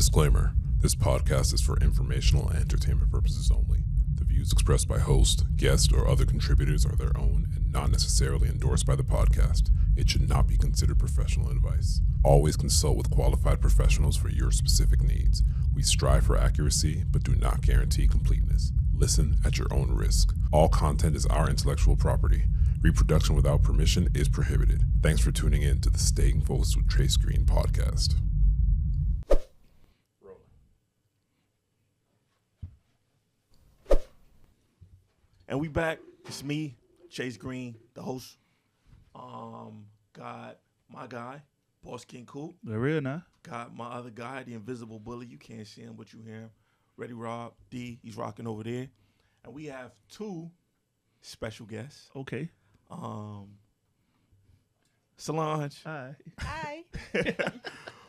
Disclaimer: this podcast is for informational and entertainment purposes only. The views expressed by host, guest, or other contributors are their own and not necessarily endorsed by the podcast. It should not be considered professional advice. Always consult with qualified professionals for your specific needs. We strive for accuracy, but do not guarantee completeness. Listen at your own risk. All content is our intellectual property. Reproduction without permission is prohibited. Thanks for tuning in to the Staying Focused with Chace Greene podcast. And we back. It's me, Chace Greene, the host. Got my guy, Boss King Cool. The real now. Got my other guy, the Invisible Bully. You can't see him, but you hear him. Ready Rob, D, he's rocking over there. And we have two special guests. Okay. Solange. Hi. Hi.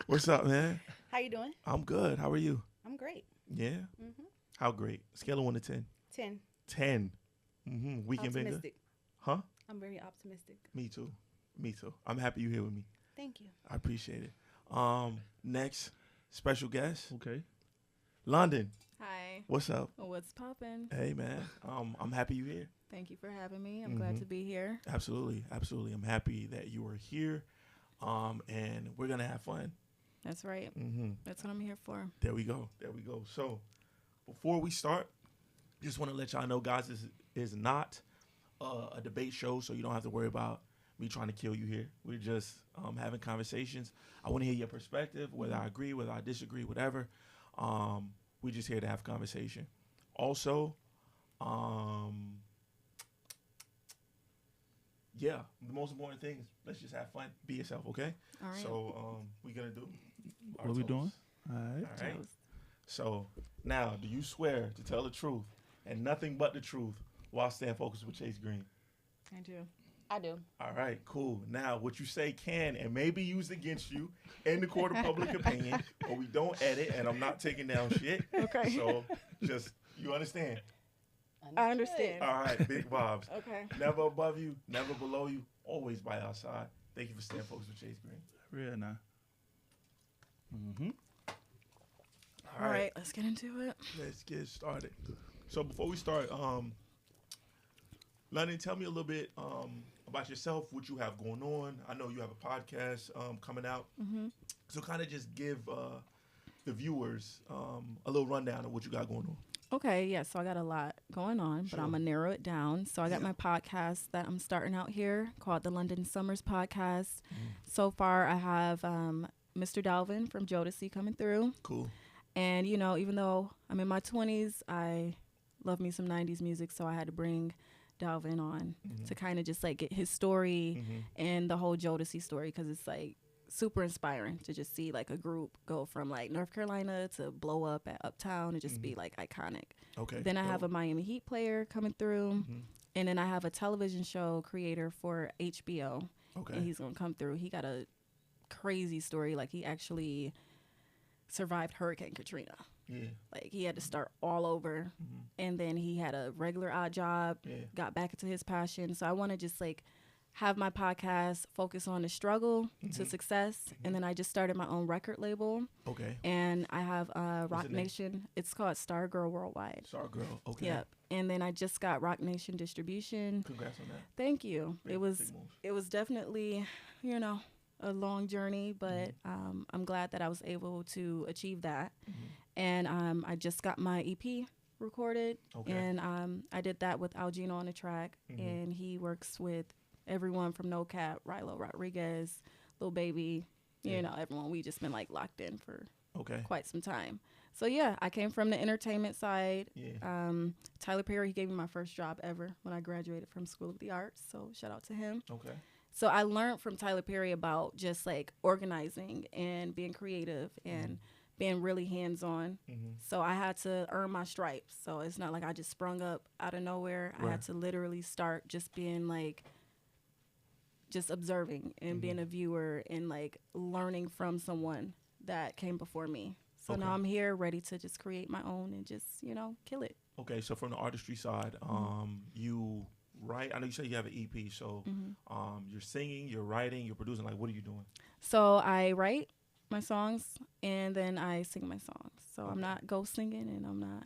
What's up, man? How you doing? I'm good. How are you? I'm great. Yeah? Mm-hmm. How great? Scale of 1 to 10. 10. 10. Mm-hmm. Weekend bingo. Optimistic. Huh? I'm very optimistic. Me too. Me too. I'm happy you're here with me. Thank you. I appreciate it. Next special guest, Okay. London. Hi. What's up? What's poppin'? Hey, man. I'm happy you're here. Thank you for having me. I'm glad to be here. Absolutely. Absolutely. I'm happy that you are here. And we're going to have fun. That's right. Mm-hmm. That's what I'm here for. There we go. There we go. So before we start, just want to let y'all know, guys, this is not a debate show, so you don't have to worry about me trying to kill you here. We're just having conversations. I want to hear your perspective, whether I agree, whether I disagree, whatever. We're just here to have conversation. Also, yeah, the most important thing is let's just have fun. Be yourself, okay? All right. So we're going to do our What we toast. doing? All right. All right. So now, do you swear to tell the truth and nothing but the truth while staying focused with Chace Greene? I do. I do. All right, cool. Now, what you say can and may be used against you in the court of public opinion, but we don't edit, and I'm not taking down shit. Okay. So just, you understand? I understand. All right, big vibes. Okay. Never above you, never below you, always by our side. Thank you for staying focused with Chace Greene. Real now. Mm-hmm. All right. Let's get into it. Let's get started. So before we start, London, tell me a little bit about yourself, what you have going on. I know you have a podcast coming out. Mm-hmm. So kind of just give the viewers a little rundown of what you got going on. Okay. Yeah. So I got a lot going on, but Sure. I'm going to narrow it down. So I got my podcast that I'm starting out here called the London Summers Podcast. So far, I have Mr. Dalvin from Jodeci coming through. Cool. And, you know, even though I'm in my 20s, I love me some 90s music, so I had to bring Dalvin on to kind of just, like, get his story and the whole Jodeci story, because it's, like, super inspiring to just see, like, a group go from, like, North Carolina to blow up at Uptown and just be, like, iconic. Okay. Then I have a Miami Heat player coming through, and then I have a television show creator for HBO, Okay. and he's going to come through. He got a crazy story. Like, he actually survived Hurricane Katrina. Yeah. Like, he had to start all over, and then he had a regular odd job, got back into his passion. So I want to just, like, have my podcast focus on the struggle to success, and then I just started my own record label, Okay. and I have Rock the name? Nation. It's called Star Girl Worldwide. Sorry, girl. Okay. Yep. And then I just got Rock Nation distribution. Congrats on that. Thank you. Big It moves. was definitely, you know, a long journey, but I'm glad that I was able to achieve that. And I just got my EP recorded, Okay. and I did that with Algino on the track, and he works with everyone from No Cap, Rilo Rodriguez, Lil Baby, you know, everyone. We just been, like, locked in for Okay. quite some time. So, yeah, I came from the entertainment side. Yeah. Tyler Perry, he gave me my first job ever when I graduated from School of the Arts, so shout out to him. Okay. So I learned from Tyler Perry about just, like, organizing and being creative and being really hands-on. So I had to earn my stripes. So it's not like I just sprung up out of nowhere. I Right. had to literally start just being, like, just observing and being a viewer and, like, learning from someone that came before me. So now I'm here ready to just create my own and just, you know, kill it. Okay. So from the artistry side, you write. I know you said you have an EP. So you're singing, you're writing, you're producing. Like, what are you doing? So I write my songs, and then I sing my songs. So I'm not ghost singing, and I'm not,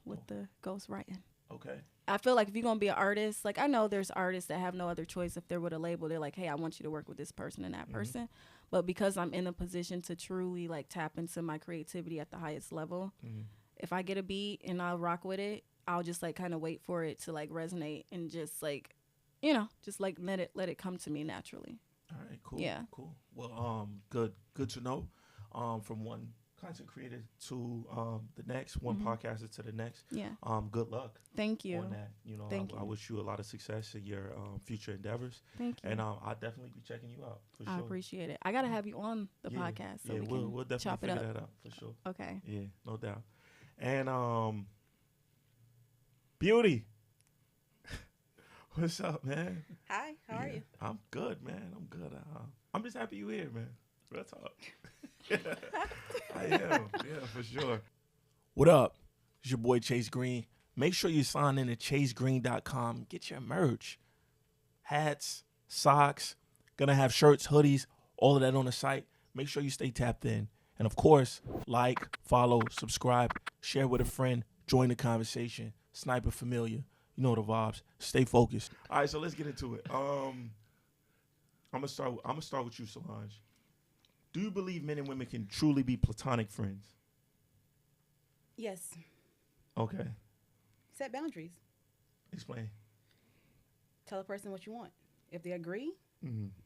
with the ghost writing. Okay. I feel like if you're going to be an artist, like I know there's artists that have no other choice. If they're with a label, they're like, hey, I want you to work with this person and that person. But because I'm in a position to truly like tap into my creativity at the highest level, if I get a beat and I'll rock with it, I'll just like kind of wait for it to like resonate and just like, just like let it come to me naturally. All right, cool. Yeah. Cool. Well, good to know. From one content creator to the next, one podcaster to the next. Yeah. Good luck. Thank you. On that. Thank you. I wish you a lot of success in your future endeavors. Thank you. And I'll definitely be checking you out for sure. I appreciate it. I gotta have you on the podcast so we'll definitely chop it figure up. that out for sure. Okay. Yeah, no doubt. And Beauty. What's up, man? Hi, how are you? I'm good, man. I'm good. I'm just happy you're here, man. Real talk. I am. Yeah, for sure. What up? It's your boy Chace Greene. Make sure you sign in to chasegreene.com. Get your merch. Hats, socks. Gonna have shirts, hoodies, all of that on the site. Make sure you stay tapped in. And of course, like, follow, subscribe, share with a friend, join the conversation. Sniper familiar. You know the vibes. Stay focused. All right, so let's get into it. I'm gonna start with you, Solange. Do you believe men and women can truly be platonic friends? Yes. Okay. Set boundaries. Explain. Tell a person what you want. If they agree,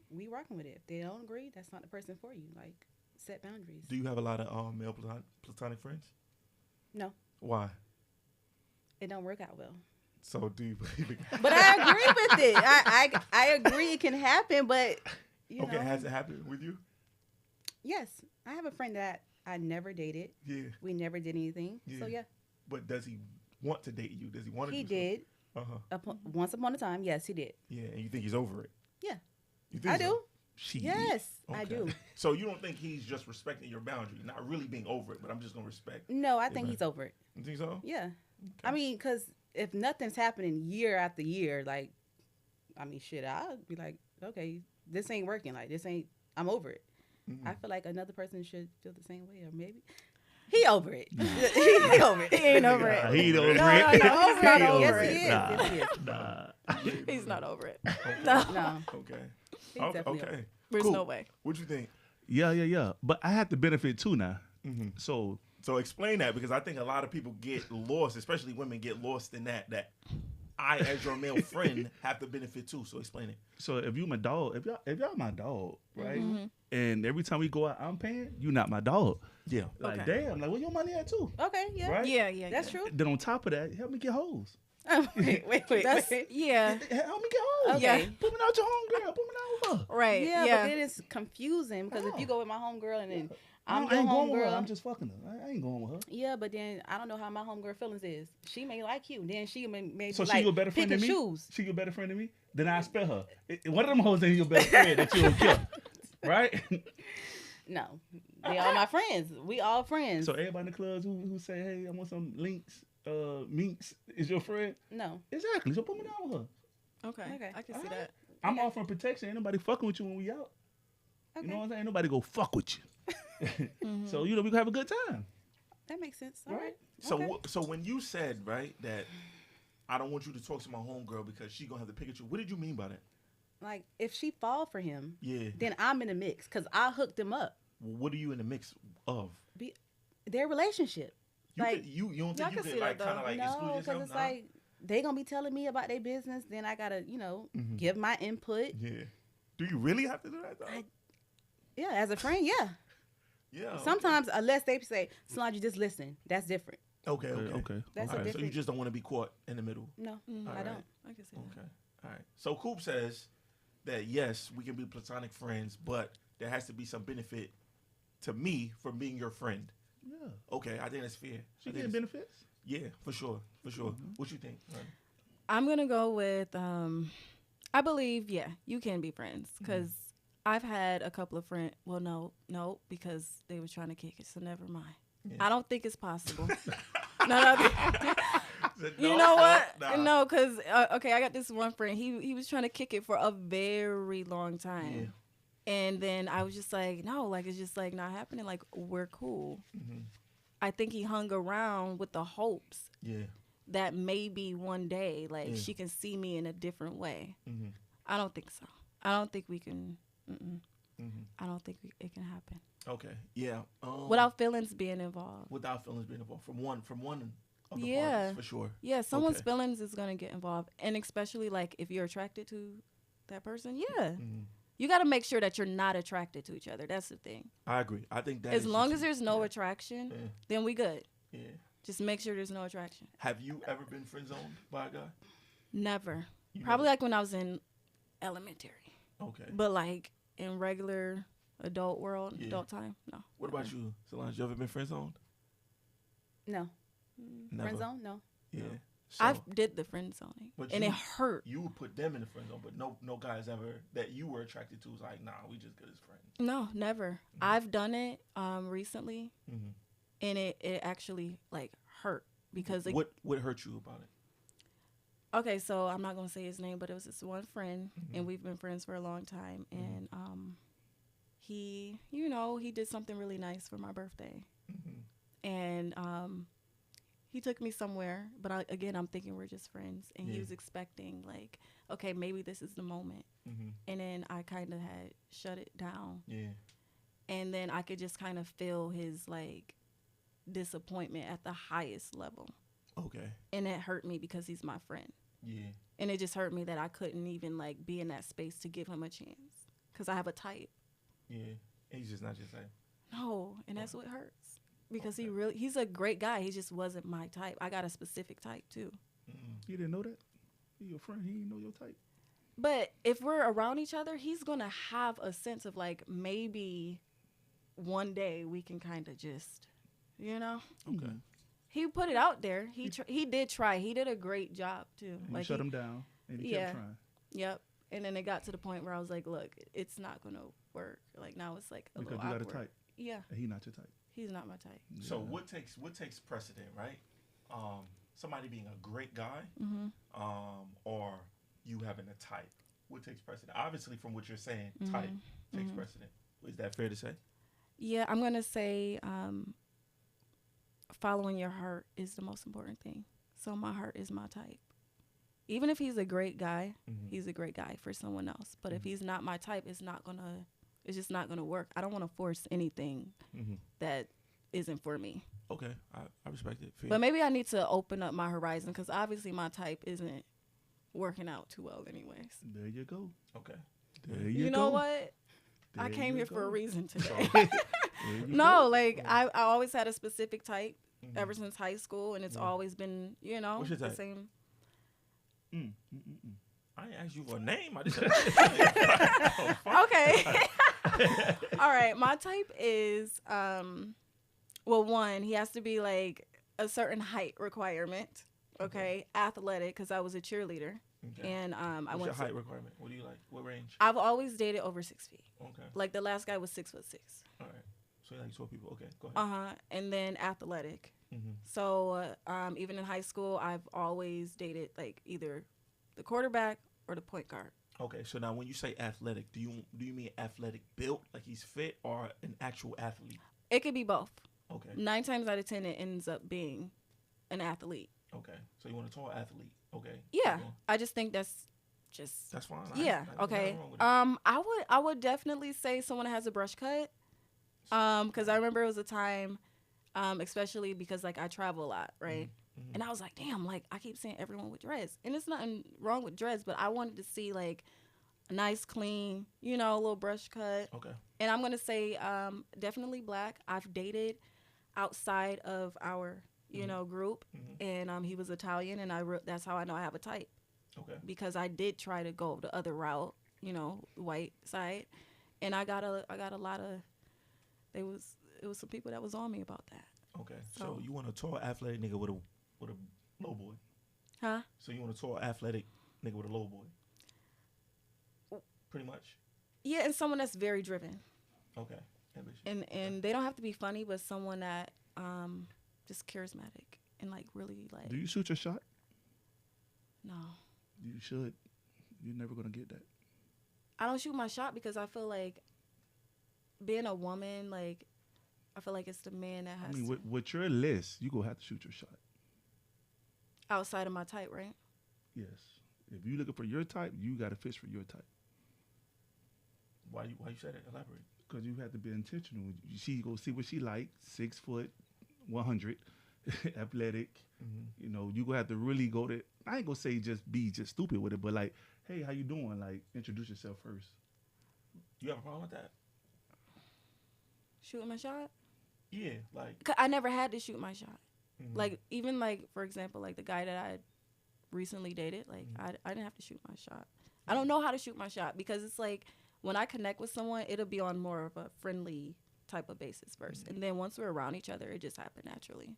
we rocking with it. If they don't agree, that's not the person for you. Like, set boundaries. Do you have a lot of male platonic friends? No, Why? it don't work out well. So do you believe it? But I agree with it. I agree it can happen, but you know. Has it happened with you? Yes, I have a friend that I never dated. Yeah. We never did anything. Yeah. So yeah, But does he want to date you? Does he want to? he did. Once upon a time, yes, he did. Yeah, and you think he's over it? Yeah, You think I so? do. She. Yes, I Okay. do. So you don't think he's just respecting your boundary, not really being over it, but I'm just gonna respect. No, I Yeah, think man. he's over it. You think so? Yeah. I mean, because if nothing's happening year after year, like, I mean, shit, I'll be like, okay, this ain't working. Like, I'm over it. I feel like another person should feel the same way, or maybe he over it. He over it. He ain't over it. He ain't over it. No, He not ain't over Yes, it. he is. Nah. Yes, he is. He's not over it. No, Okay. he's definitely over Okay. it. There's Cool. no way. What you think? Yeah. But I have to benefit too now. So So explain that, because I think a lot of people get lost, especially women get lost in that I, as your male friend, have to benefit too. So explain it. So if you my dog, if y'all my dog, right? And every time we go out, I'm paying. You not my dog. Yeah. Like Okay. damn, like where your money at too? Okay, yeah. Right? Yeah. That's true. Then on top of that, help me get hoes. wait. That's yeah. Help me get hoes. Okay. Yeah. Put me out your homegirl. Put me out with her. Right. Yeah, Yeah. but then it's confusing because if you go with my homegirl and then I'm I your ain't going with her. homegirl. I'm just fucking her. I ain't going with her. Yeah, but then I don't know how my homegirl feelings is. She may like you. Then she may So like, she your better friend pick than and me? choose. She your better friend than me? Then I spell her. One of them hoes ain't your best friend that you don't kill. Right? No, they all my friends. We all friends. So everybody in the clubs who say, hey, I want some links, minks, is your friend? No. Exactly. So put me down with her. Okay. I can see that. I'm offering protection. Ain't nobody fucking with you when we out. Okay. You know what I'm saying? Ain't nobody go fuck with you. So, we can have a good time. That makes sense. All Right. right. So Okay. so when you said, right, that I don't want you to talk to my homegirl because she gonna have to pick at you, what did you mean by that? Like, if she fall for him, Yeah. then I'm in the mix because I hooked him up. What are you in the mix of? Their relationship. You like, could, you don't Yeah, I think you can could see like that, kind of though. like exclude no, yourself? because it's like they gonna be telling me about their business. Then I gotta, give my input. Yeah. Do you really have to do that though? Yeah, as a friend, yeah. Yeah. okay. Sometimes, unless they say, Solange, just listen. That's different. Okay. Okay. That's All a right, so you different. just don't want to be caught in the middle. No, Mhm. I Alright. don't. I can see that. Okay. All right. So Coop says that yes, we can be platonic friends, but there has to be some benefit to me from being your friend. Yeah. Okay, I think that's fair. She I think getting it's- benefits? Yeah, for sure. What you think? Right. I'm gonna go with I believe you can be friends because I've had a couple of friends. Well, no, because they were trying to kick it, so never mind. Yeah. I don't think it's possible. no. You No, know what? nah. No, because okay, I got this one friend. He was trying to kick it for a very long time. And then I was just like, no, like, it's just like not happening. Like, we're cool. Mm-hmm. I think he hung around with the hopes Yeah. that maybe one day, like, Yeah. she can see me in a different way. Mm-hmm. I don't think so. I don't think we can. Mm-hmm. I don't think it can happen Okay. Yeah. without feelings being involved. Without feelings being involved from one of the Yeah. parties, for sure. Yeah, someone's Okay. feelings is gonna get involved, and especially like if you're attracted to that person. Yeah, Mm-hmm. you got to make sure that you're not attracted to each other. That's the thing. I agree. I think that As is long the as key. there's no Yeah. attraction, Yeah. then we good. Yeah. Just make sure there's no attraction. Have you ever been friend zoned by a guy? Never. You Probably never- like when I was in elementary, Okay. but like in regular adult world, Yeah. adult time, no. What about you, Solange? You ever been friend zoned? No. Never. Friend zone? No. Yeah. No. So I did the friend zoning, But and you- it hurt. you would put them in the friend zone, but no guys ever that you were attracted to was like, nah, we just good as friends. No, never. I've done it recently, Mm-hmm. and it actually like hurt because like, What hurt you about it? okay, so I'm not gonna say his name, but it was this one friend, Mhm. and we've been friends for a long time. Mhm. And he, you know, he did something really nice for my birthday, Mm-hmm. and he took me somewhere. But I'm thinking we're just friends, and he Yeah. was expecting like, okay, maybe this is the moment. Mm-hmm. And then I kind of had shut it down, Yeah. and then I could just kind of feel his like disappointment at the highest level. Okay. And it hurt me because he's my friend. Yeah. And it just hurt me that I couldn't even like be in that space to give him a chance because I have a type. Yeah. He's just not your type. No, and that's what hurts because Okay. he's a great guy. He just wasn't my type. I got a specific type too. Mm-hmm. You didn't know that? He your friend. He didn't know your type. But if we're around each other, he's going to have a sense of like maybe one day we can kind of just, you know. Okay. He put it out there. He did try. He did a great job too. And you shut him down, and he Yeah. kept trying. Yep. And then it got to the point where I was like, look, it's not going to work. Like now it's like a Because little you got awkward. a type, Yeah. and he not your type. He's not my type. So Yeah. what takes precedent, right? Somebody being a great guy, Mm-hmm. or you having a type. What takes precedent? Obviously, from what you're saying, type takes precedent. Is that fair to say? Yeah, I'm going to say following your heart is the most important thing. So my heart is my type. Even if he's a great guy, Mm-hmm. he's a great guy for someone else. But if he's not my type, it's just not going to work. I don't want to force anything Mm-hmm. that isn't for me. Okay, I respect it. Fair. But maybe I need to open up my horizon because obviously my type isn't working out too well anyways. There you go. Okay. There You you know go. what? I There came you here for a go. reason today. There you No, go. like I always had a specific type Mhm. ever since high school, and it's Yeah. always been, you know, What's your the type? same. I ain't asked you for a name. I just Okay. All right, my type is well, one, he has to be like a certain height requirement. Okay, athletic because I was a cheerleader, Okay. and I What's your went. height requirement? What do you like? What range? I've always dated over 6 feet. Okay. Like the last guy was 6'6". All right. So you like 12 people. Okay. Go ahead. And then athletic. Mm-hmm. So even in high school, I've always dated like either the quarterback or the point guard. Okay. So now, when you say athletic, do you mean athletic built, like he's fit, or an actual athlete? It could be both. Okay. 9 times out of 10, it ends up being an athlete. Okay. So you want a tall athlete? Okay. Yeah, Keep going. I just think that's just That's fine. yeah. There's Okay. nothing wrong with it. I would definitely say someone that has a brush cut. Because I remember it was a time, especially because like I travel a lot, right? Mhm. And I was like, damn, like I keep seeing everyone with dreads, and it's nothing wrong with dreads, but I wanted to see like a nice, clean, you know, little brush cut. Okay. And I'm gonna say definitely black. I've dated outside of our know group, Mhm. and he was Italian, and that's how I know I have a type Okay. because I did try to go the other route, you know, white side, and I got a lot of it was some people that was on me about that. Okay. So So- you want a tall, athletic nigga with a low boy? Huh? So you want a tall, athletic nigga with a low boy? Pretty much. Yeah, and someone that's very driven. Okay. Ambitious. And they don't have to be funny, but someone that just charismatic and like really like Do you shoot your shot? no. You should. You're never gonna get that. I don't shoot my shot because I feel like being a woman, like, I feel like it's the man that has I mean, to, with your list, you gonna have to shoot your shot. outside of my type, right? Yes. If you looking for your type, you got to fish for your type. Why you say that? Elaborate. Because you have to be intentional. She go see what she like. 6 foot, 100, athletic. You know, you gonna have to really go to. I ain't gonna say just be just stupid with it, but like, hey, how you doing? Like, introduce yourself first. You have a problem with that? Shooting my shot? Yeah, like 'Cause I never had to shoot my shot. Like, even, like, for example, like, the guy that I recently dated, like, I didn't have to shoot my shot. I don't know how to shoot my shot because it's like, when I connect with someone, it'll be on more of a friendly type of basis first. And then once we're around each other, it just happened naturally.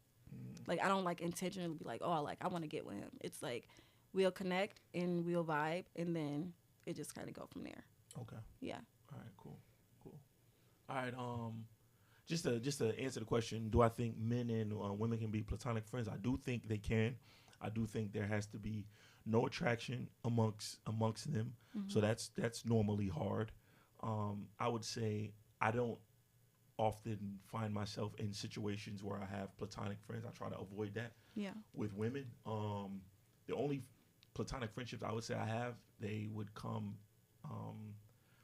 Like, I don't, like, intentionally be like, oh, I want to get with him. It's like, we'll connect and we'll vibe, and then it just kind of go from there. okay. Yeah. All right, cool. All right, just to answer the question, do I think men and women can be platonic friends? I do think they can. I do think there has to be no attraction amongst them. So that's normally hard. I would say I don't often find myself in situations where I have platonic friends. I try to avoid that. Yeah. With women. The only platonic friendships I would say I have, they would come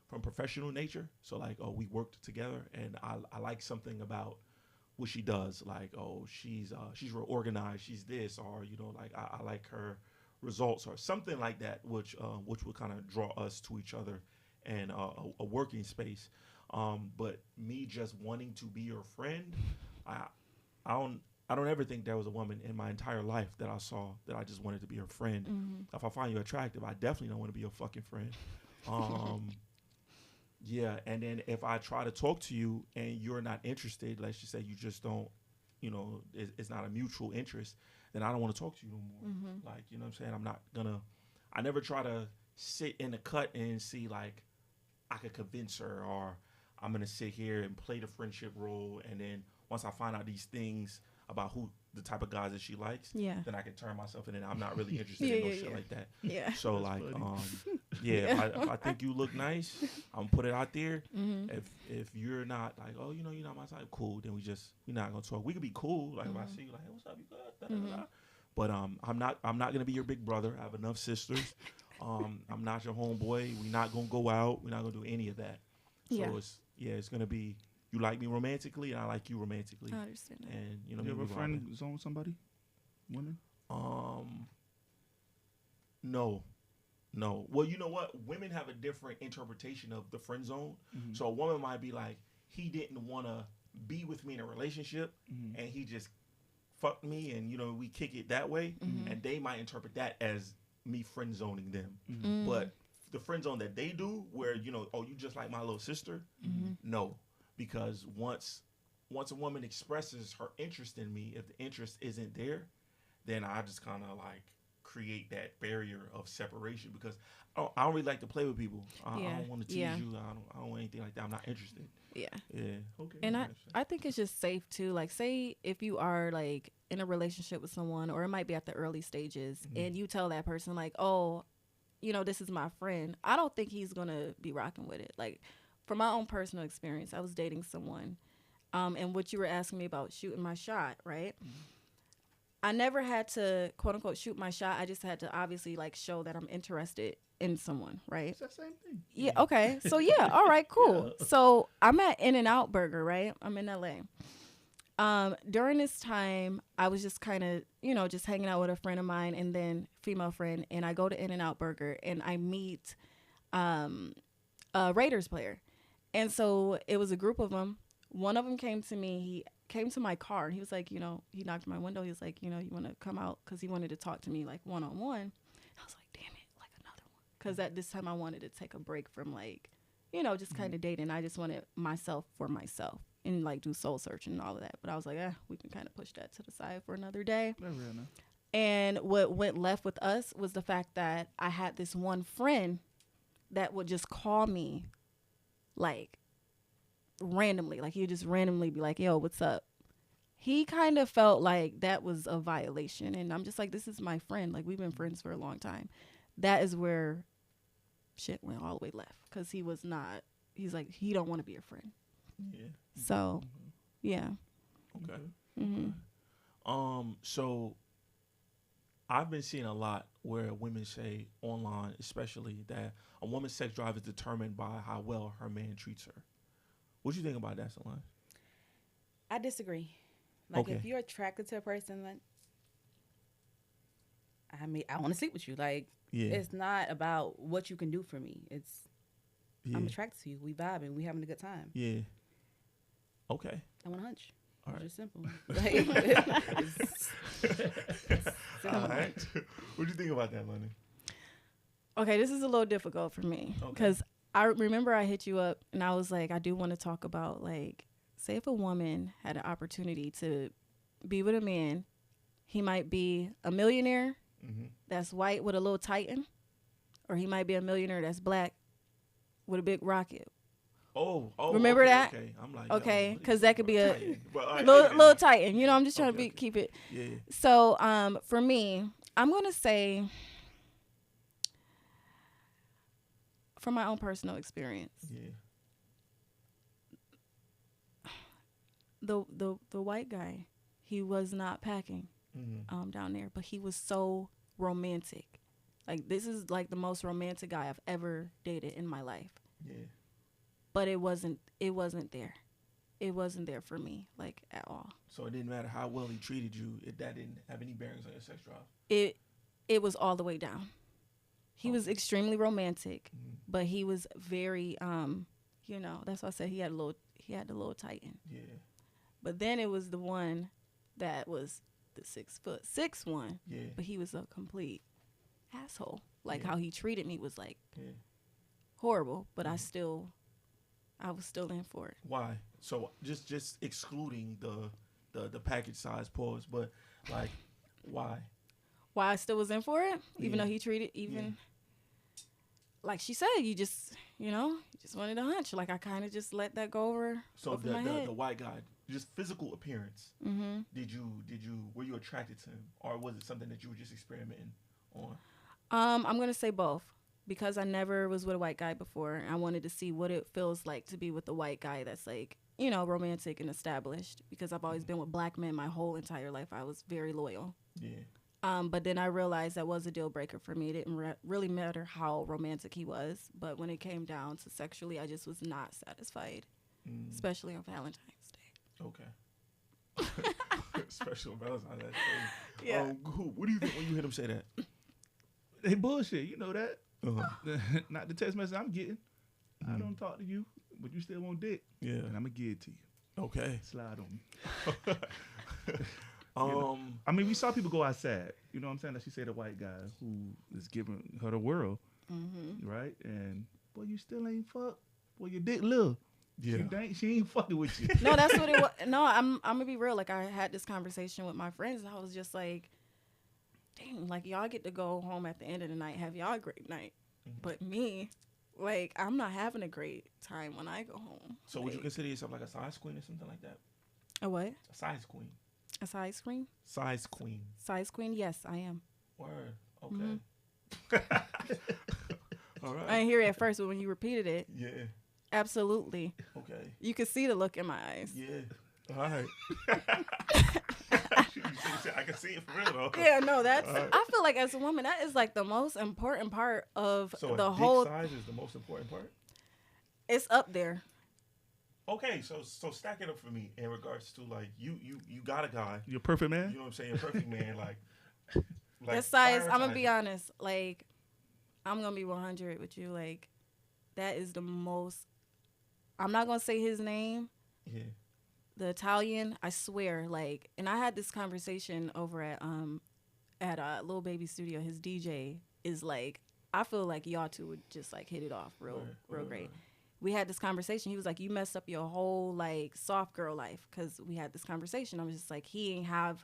from professional nature. So like, oh, we worked together, and I like something about what she does. Like, oh, she's real organized. She's this, or you know, like I like her results, or something like that, which would kind of draw us to each other, and a working space. But me just wanting to be your friend, I don't ever think there was a woman in my entire life that I saw that I just wanted to be her friend. If I find you attractive, I definitely don't want to be your fucking friend. Yeah, and then if I try to talk to you and you're not interested, let's just say you just don't, you know, it's not a mutual interest, then I don't want to talk to you no more. Like, you know what I'm saying? I never try to sit in the cut and see like I could convince her, or I'm going to sit here and play the friendship role. And then once I find out these things about who the type of guys that she likes, then I can turn myself in, and I'm not really interested in no shit like that. Yeah. So like, if I think you look nice, I'm gonna put it out there. If you're not like, oh, you know, you're not my type, cool, then we're not gonna talk. We could be cool. Like if I see you, like, hey, what's up, you good? Da, da, da. But I'm not gonna be your big brother. I have enough sisters. I'm not your homeboy. We're not gonna go out. We're not gonna do any of that. So it's gonna be, you like me romantically, and I like you romantically. I understand that. And you know, You have a friend zone somebody? Women? No. Well, you know what? Women have a different interpretation of the friend zone. So a woman might be like, he didn't want to be with me in a relationship, and he just fucked me, and you know, we kick it that way. And they might interpret that as me friend zoning them. But the friend zone that they do, where, you know, oh, you just like my little sister, no. Because once a woman expresses her interest in me, if the interest isn't there, then I just kind of like create that barrier of separation, because I don't really like to play with people. I don't want to tease you. I don't want anything like that. I'm not interested. Yeah. Okay. And I think it's just safe too. Like, say if you are like in a relationship with someone, or it might be at the early stages, and you tell that person like, oh, you know, this is my friend, I don't think he's gonna be rocking with it. Like, from my own personal experience, I was dating someone, and what you were asking me about shooting my shot, right? I never had to, quote unquote, shoot my shot. I just had to obviously like show that I'm interested in someone, right? It's that same thing. Yeah. Okay. So yeah. All right. Cool. So I'm at In-N-Out Burger, right? I'm in LA. During this time, I was just kind of, you know, just hanging out with a friend of mine, and then female friend, and I go to In-N-Out Burger, and I meet a Raiders player. And so it was a group of them. One of them came to me. He came to my car, and he was like, you know, he knocked on my window. He was like, you know, you want to come out? Because he wanted to talk to me like one-on-one. I was like, damn it, like another one. Because at this time I wanted to take a break from like, you know, just kind of dating. I just wanted myself for myself and like do soul searching and all of that. But I was like, we can kind of push that to the side for another day. And what went left with us was the fact that I had this one friend that would just call me like randomly. Like, he would just randomly be like, yo, what's up? He kind of felt like that was a violation. And I'm just like, this is my friend. Like, we've been friends for a long time. That is where shit went all the way left. Because he was not, he's like, he don't want to be a friend. Yeah. So, yeah. Okay. Mm-hmm. So I've been seeing a lot where women say online, especially, that a woman's sex drive is determined by how well her man treats her. What do you think about that, Solange? I disagree. Like, Okay. if you're attracted to a person, like, I mean, I want to sleep with you. Like, Yeah. it's not about what you can do for me. It's Yeah. I'm attracted to you. We vibing. We having a good time. Yeah. Okay. I want to hunch. All It's right. just simple. Like, it's All simple. right. What do you think about that, Lenny? Okay, this is a little difficult for me Okay. because I remember I hit you up and I was like, I do want to talk about, like, say if a woman had an opportunity to be with a man, he might be a millionaire that's white with a little Titan, or he might be a millionaire that's black with a big rocket. Oh, Remember okay, that? Okay, I'm like, Okay, yo, what because you that could be a Titan? But, all right, little Titan. You know, I'm just trying Okay, to keep it. Yeah. So, for me, I'm gonna say, from my own personal experience, Yeah. the white guy, he was not packing down there, but he was so romantic. Like, this is like the most romantic guy I've ever dated in my life. Yeah. But it wasn't there. It wasn't there for me, like, at all. So it didn't matter how well he treated you. That didn't have any bearings on your sex drive. It was all the way down. He was extremely romantic, but he was very you know, that's why I said he had the little Titan. Yeah. But then it was the one that was the 6'6" one. Yeah. But he was a complete asshole. Like, Yeah. how he treated me was like Yeah. horrible, but I was still in for it. Why? So just excluding the package size pause, but like, why? Why I still was in for it, even Yeah. though he treated like she said, you just wanted a hunch. Like, I kind of just let that go over my head. The white guy, just physical appearance. Mm-hmm. Were you attracted to him, or was it something that you were just experimenting on? I'm gonna say both, because I never was with a white guy before. I wanted to see what it feels like to be with a white guy that's, like, you know, romantic and established, because I've always been with black men my whole entire life. I was very loyal. Yeah. But then I realized that was a deal breaker for me. It didn't really matter how romantic he was, but when it came down to sexually, I just was not satisfied, especially on Valentine's Day. Okay. Special Valentine's Day. Yeah. What do you think when you hear them say that? They bullshit. You know that. Uh-huh. Not the text message I'm getting. I don't talk to you, but you still want dick. Yeah. And I'm going to give it to you. Okay. Slide on me. You know? Um. I mean, we saw people go outside. You know what I'm saying? Like she said, a white guy who is giving her the world, right? And boy, you still ain't fuck. Boy, your dick little. Yeah. She ain't fucking with you. No, that's what it was. No, I'm gonna be real. Like, I had this conversation with my friends, and I was just like, dang, like, y'all get to go home at the end of the night, have y'all a great night. But me, like, I'm not having a great time when I go home. So would you consider yourself like a size queen or something like that? A what? A size queen. A size queen? Size queen. Size queen? Yes, I am. Word. Okay. All right. I didn't hear it at first, but when you repeated it, Yeah. absolutely. Okay. You could see the look in my eyes. Yeah. All right. I can see it for real though. Yeah, no, that's. I feel like as a woman, that is like the most important part of So the a whole. dick size is the most important part. It's up there. Okay, so stack it up for me in regards to, like, you got a guy. You're a perfect man? You know what I'm saying? Perfect man. Like The size. I'm gonna prioritize be it. honest. Like, I'm gonna be 100 with you. Like, that is the most. I'm not gonna say his name. Yeah. The Italian, I swear, like, and I had this conversation over at Lil Baby Studio. His DJ is like, I feel like y'all two would just like hit it off real great. We had this conversation. He was like, you messed up your whole like soft girl life, because we had this conversation. I was just like, he ain't have.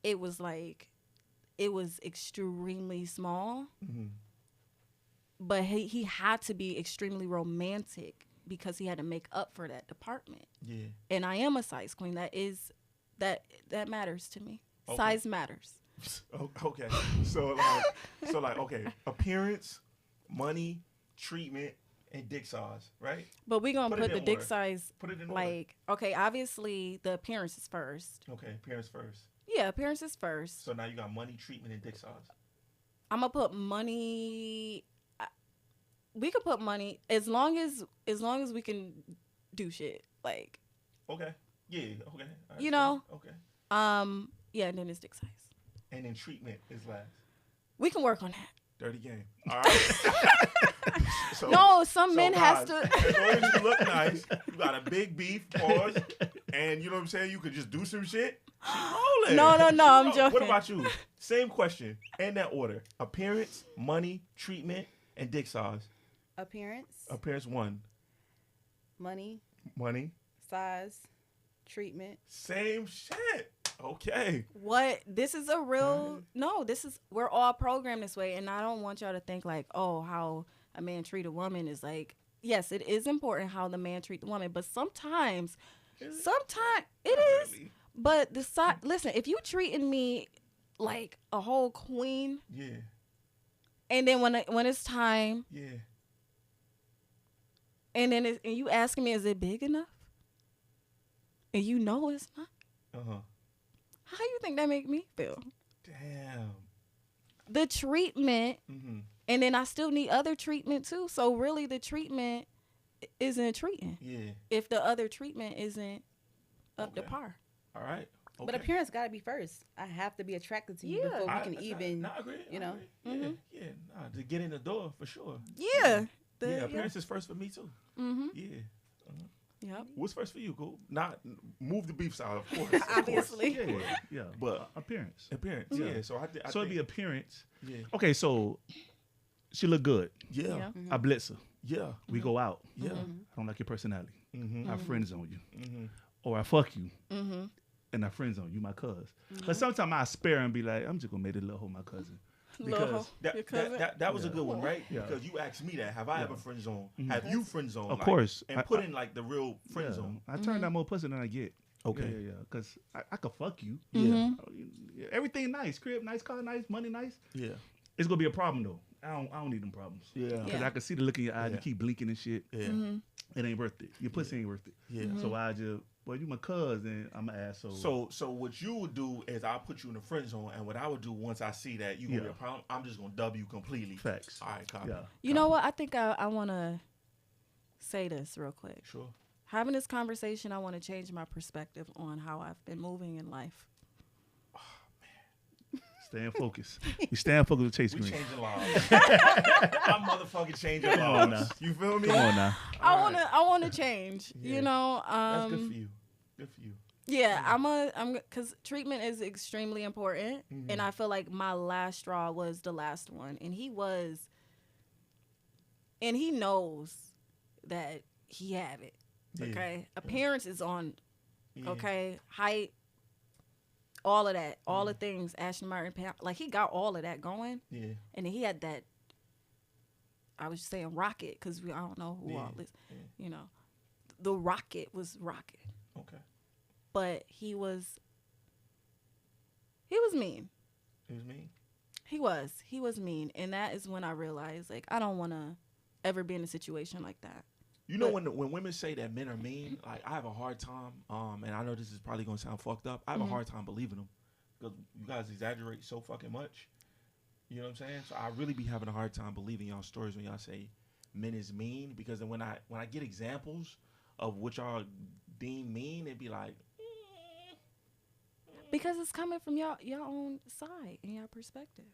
It was like, it was extremely small, but he had to be extremely romantic, because he had to make up for that department. Yeah. And I am a size queen. That matters to me. Okay. Size matters. Okay. So like, okay, appearance, money, treatment, and dick size, right? But we gonna Put it put the in dick order. size Put it in order. like, okay, obviously the appearance is first. Okay, parents first. Yeah, appearance is first. So now you got money, treatment, and dick size. I'm gonna put money. We could put money as long as we can do shit. Like, Okay. Yeah. Okay. I you know. understand. Okay. Yeah, and then it's dick size. And then treatment is last. We can work on that. Dirty game. All right. So- No, some so men has guys, to. As long as you look nice, you got a big beef, pause, and you know what I'm saying. You could just do some shit. She rolling. No, She I'm rolling. joking. What about you? Same question in that order: appearance, money, treatment, and dick size. Appearance, Appearance 1, money, money. size, treatment. Same shit. Okay. What? This is a real. No, this is. We're all programmed this way, and I don't want y'all to think like, oh, how a man treat a woman is like. Yes, it is important how the man treat the woman, but sometimes it is. Really? But the side. Listen, if you treating me like a whole queen, Yeah. and then when it's time, Yeah. and then and you asking me, is it big enough? And you know it's not. How you think that make me feel? Damn. The treatment, Mm-hmm. and then I still need other treatment too. So really, the treatment isn't treating Yeah. if the other treatment isn't up to Okay. par. All right. Okay. But appearance got to be first. I have to be attracted to you Yeah. before we I- can I- even. I agree. you I know? agree. Yeah. Yeah. Nah, to get in the door for sure. Yeah. Yeah. Appearance is first for me too. Mm-hmm. Yeah. Yep. What's first for you? Cool. Not move the beef side, of course. Of course. Obviously. Yeah. But appearance. appearance. Yeah. Yeah. So I think. So it'd be appearance. Yeah. Okay, so she look good. Yeah. Yeah. Yeah. I blitz her. Yeah. We go out. Yeah. I don't like your personality. Mm-hmm. I friends on you. Mm-hmm. Or I fuck you. Mm-hmm. And I friends on you, my cuz. But sometimes I spare and be like, I'm just gonna make this little hoe my cousin. Because That was a Yeah. good one, right? Yeah. Because you asked me that. Have I ever friend zone? Mhm. Have you friend zone? Of course. And put in like the real friend yeah, zone. I turn down more pussy than I get. Okay. Yeah. Because I could fuck you. Yeah. Everything nice. Crib nice, car nice, money nice. Yeah. It's gonna be a problem though. I don't need them problems. Yeah. Because Yeah. I can see the look in your eye. Yeah. You keep blinking and shit. Yeah. Mm-hmm. It ain't worth it. Your pussy ain't worth it. Yeah. So I just, well, you my cuz, and I'm an asshole. So what you would do is I'll put you in the friend zone, and what I would do once I see that you gonna be Yeah. a problem, I'm just gonna dub you completely. Facts. All right, copy. Yeah. You know what? I think I want to say this real quick. Sure. Having this conversation, I want to change my perspective on how I've been moving in life. Staying focused. You staying focused with Chace We Greene. changing lives. I'm motherfucking changing Come on lives. You feel me? Come on now. All right. I want to change. Yeah. You know. That's good for you. Good for you. Yeah, because treatment is extremely important, and I feel like my last straw was the last one, and he knows that he have it. Yeah. Okay, appearance is on. Yeah. Okay, height, all of that, all the things. Ashton Martin, like he got all of that going, Yeah. and then he had that. I was saying rocket because I don't know who Yeah. all this. Yeah. You know, the rocket was rocket. Okay. But he was mean. It was me. He was mean, and that is when I realized like I don't want to ever be in a situation like that. You know when women say that men are mean, like I have a hard time. And I know this is probably gonna sound fucked up. I have a hard time believing them because you guys exaggerate so fucking much. You know what I'm saying? So I really be having a hard time believing y'all stories when y'all say men is mean because then when I get examples of what y'all deem mean, it'd be like. Because it's coming from your own side and your perspective.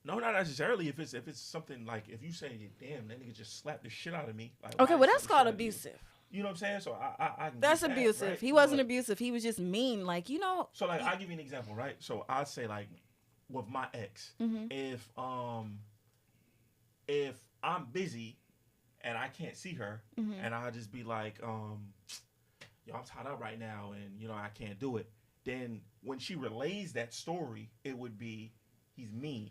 No, not necessarily. If it's something like if you say, "Damn, that nigga just slapped the shit out of me." Like, Okay, why well he that's slap the called shit out of you? abusive. You know what I'm saying? So I can That's get that, abusive. right? He wasn't But- abusive. He was just mean. Like you know. So like I'll give you an example, right? So I'll say like with my ex, if I'm busy and I can't see her, and I'll just be like, yo, I'm tied up right now, and you know I can't do it. Then when she relays that story, it would be he's mean.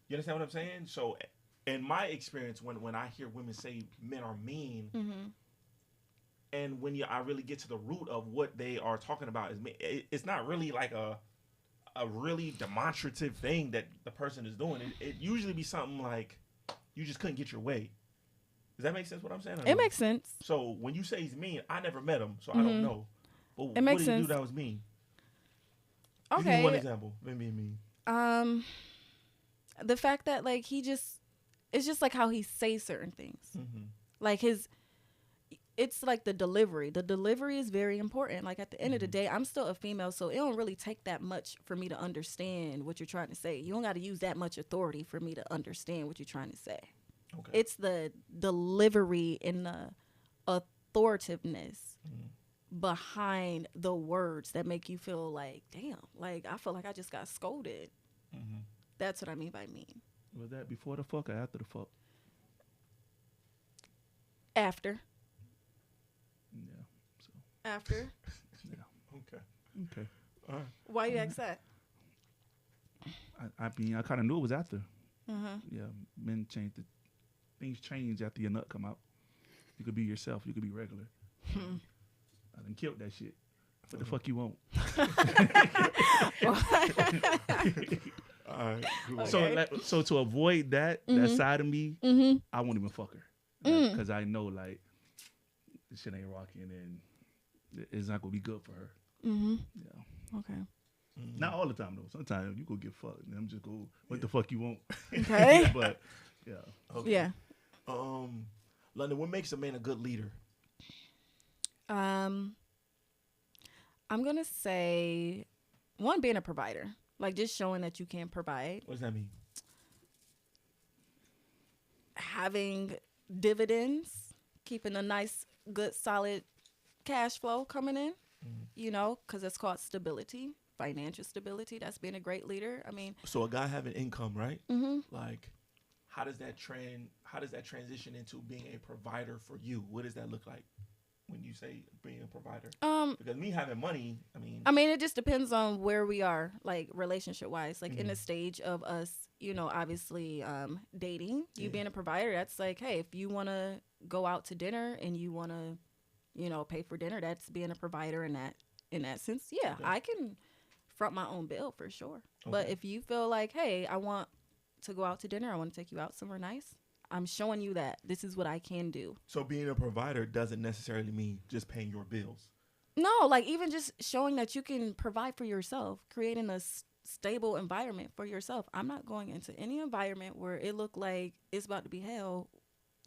You understand what I'm saying? So in my experience, when I hear women say men are mean, and when I really get to the root of what they are talking about, it's not really like a really demonstrative thing that the person is doing. It usually be something like you just couldn't get your way. Does that make sense? What I'm saying? Or It no? makes sense. So when you say he's mean, I never met him, so I don't know. But It what makes did he do sense. that was mean? Give me Okay. one example. Maybe mean. The fact that like it's just like how he says certain things. Mm-hmm. Like it's like the delivery. The delivery is very important. Like at the end of the day, I'm still a female, so it don't really take that much for me to understand what you're trying to say. You don't got to use that much authority for me to understand what you're trying to say. Okay. It's the delivery and the authoritativeness behind the words that make you feel like, damn, like I feel like I just got scolded. Mm-hmm. That's what I mean by mean. Was that before the fuck or after the fuck? After. Yeah. So After. Okay. okay. All right. Why you ask that? I mean, I kind of knew it was after. Uh-huh. Yeah, men change. Things change after your nut come out. You could be yourself. You could be regular. I done killed that shit. What the fuck you want? All right. Cool. Okay. So to avoid that side of me, I won't even fuck her because I know like this shit ain't rocking and it's not gonna be good for her. Yeah. Okay. Not all the time though. Sometimes you go get fucked and I'm just go, what the fuck you want? Okay. But yeah. Okay. Yeah. London, what makes a man a good leader? I'm gonna say one, being a provider, like just showing that you can provide, What does that mean? having dividends, keeping a nice, good, solid cash flow coming in. You know, because it's called stability, financial stability. That's being a great leader. I mean, So a guy having income, right? mm-hmm. Like, how does that transition into being a provider for you? What does that look like when you say being a provider? Because me having money, I mean, it just depends on where we are, like relationship wise, like in the stage of us, you know, obviously dating, you being a provider, that's like, hey, if you want to go out to dinner and you want to, you know, pay for dinner, that's being a provider in that sense. Yeah, Okay. I can front my own bill for sure. But Okay. if you feel like, hey, I want to go out to dinner, I want to take you out somewhere nice, I'm showing you that this is what I can do. So being a provider doesn't necessarily mean just paying your bills. No, like even just showing that you can provide for yourself, creating a stable environment for yourself. I'm not going into any environment where it look like it's about to be hell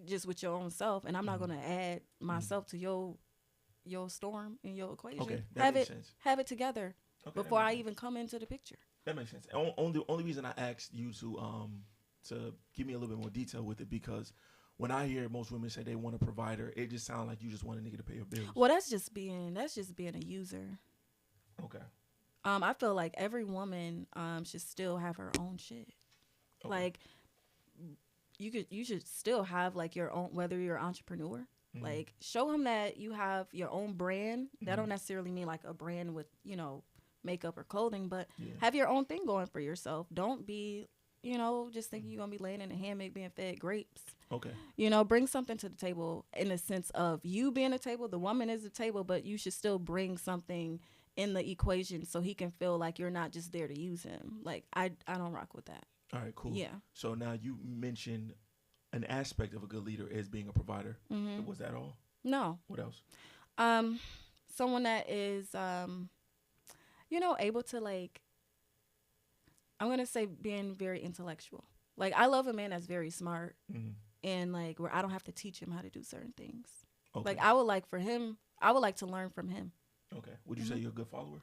just with your own self, and I'm not going to add myself to your storm in your equation. Okay, that makes sense. Have it together Okay, before that I makes even come into the picture. That makes sense. Only reason I asked you to give me a little bit more detail with it, because when I hear most women say they want a provider, it just sounds like you just want a nigga to pay your bills. Well, that's just being a user. Okay. I feel like every woman should still have her own shit. Okay. Like you should still have like your own, whether you're an entrepreneur. Like show him that you have your own brand. That don't necessarily mean like a brand with, you know, makeup or clothing, but have your own thing going for yourself. Don't be, you know, just thinking you're gonna be laying in a hammock being fed grapes. Okay. You know, bring something to the table in the sense of you being a table, the woman is a table, but you should still bring something in the equation so he can feel like you're not just there to use him. Like I don't rock with that. All right, cool. Yeah. So now you mentioned an aspect of a good leader is being a provider. Was that all? No. What else? Someone that is you know, able to like, I'm gonna say being very intellectual. Like I love a man that's very smart and like where I don't have to teach him how to do certain things. Okay. Like I would like to learn from him. Okay. Would you say you're a good follower?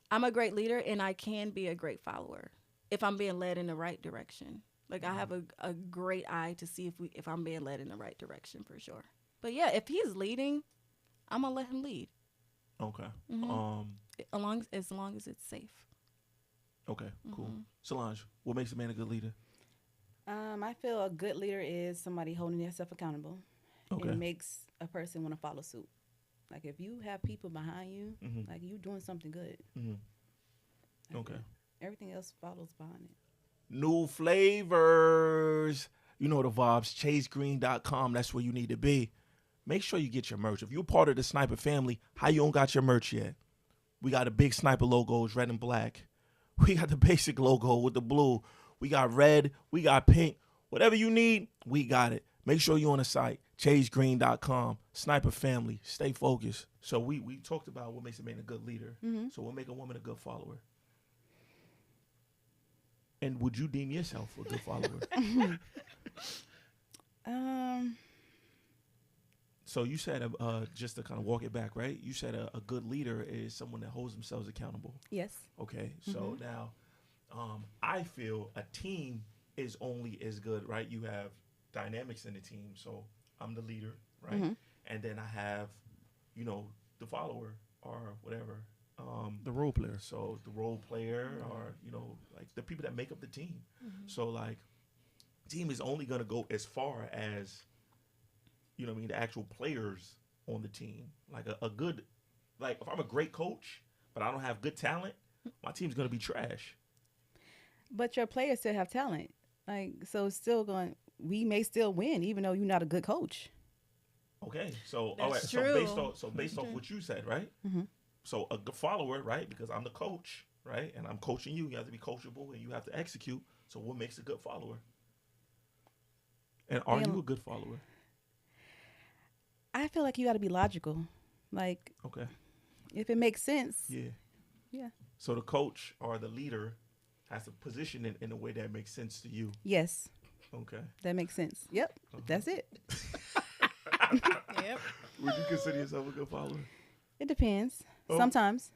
I'm a great leader and I can be a great follower if I'm being led in the right direction. Like I have a great eye to see if I'm being led in the right direction for sure. But yeah, if he's leading, I'm gonna let him lead. Okay. As long as it's safe. Okay, cool. Solange, what makes a man a good leader? I feel a good leader is somebody holding themselves accountable. Okay. And makes a person want to follow suit. Like if you have people behind you, like you doing something good. Like Okay. everything else follows behind it. New flavors. You know the vibes. ChaceGreene.com. That's where you need to be. Make sure you get your merch. If you're part of the Sniper family, how you don't got your merch yet? We got the big Sniper logos, red and black. We got the basic logo with the blue. We got red. We got pink. Whatever you need, we got it. Make sure you're on the site, chasegreene.com, Sniper Family, stay focused. So we talked about what makes a man a good leader. Mm-hmm. So what make a woman a good follower? And would you deem yourself a good follower? So you said, just to kind of walk it back, right? You said a good leader is someone that holds themselves accountable. Yes. Okay, so now I feel a team is only as good, right? You have dynamics in the team. So I'm the leader, right? And then I have, the follower or whatever. The role player. So the role player or, like the people that make up the team. So like team is only going to go as far as, the actual players on the team. Like a good, like if I'm a great coach, but I don't have good talent, my team's going to be trash. But your players still have talent. Like, so it's still we may still win even though you're not a good coach. Okay. So, That's all right. true. So based off what you said, right? So a good follower, right? Because I'm the coach, right? And I'm coaching you. You have to be coachable and you have to execute. So what makes a good follower? And are you a good follower? I feel like you got to be logical. Like, Okay. if it makes sense. Yeah. Yeah. So the coach or the leader has to position it in a way that makes sense to you. Yes. Okay. That makes sense. Yep. That's it. Yep. Would you consider yourself a good follower? It depends. Oh. Sometimes.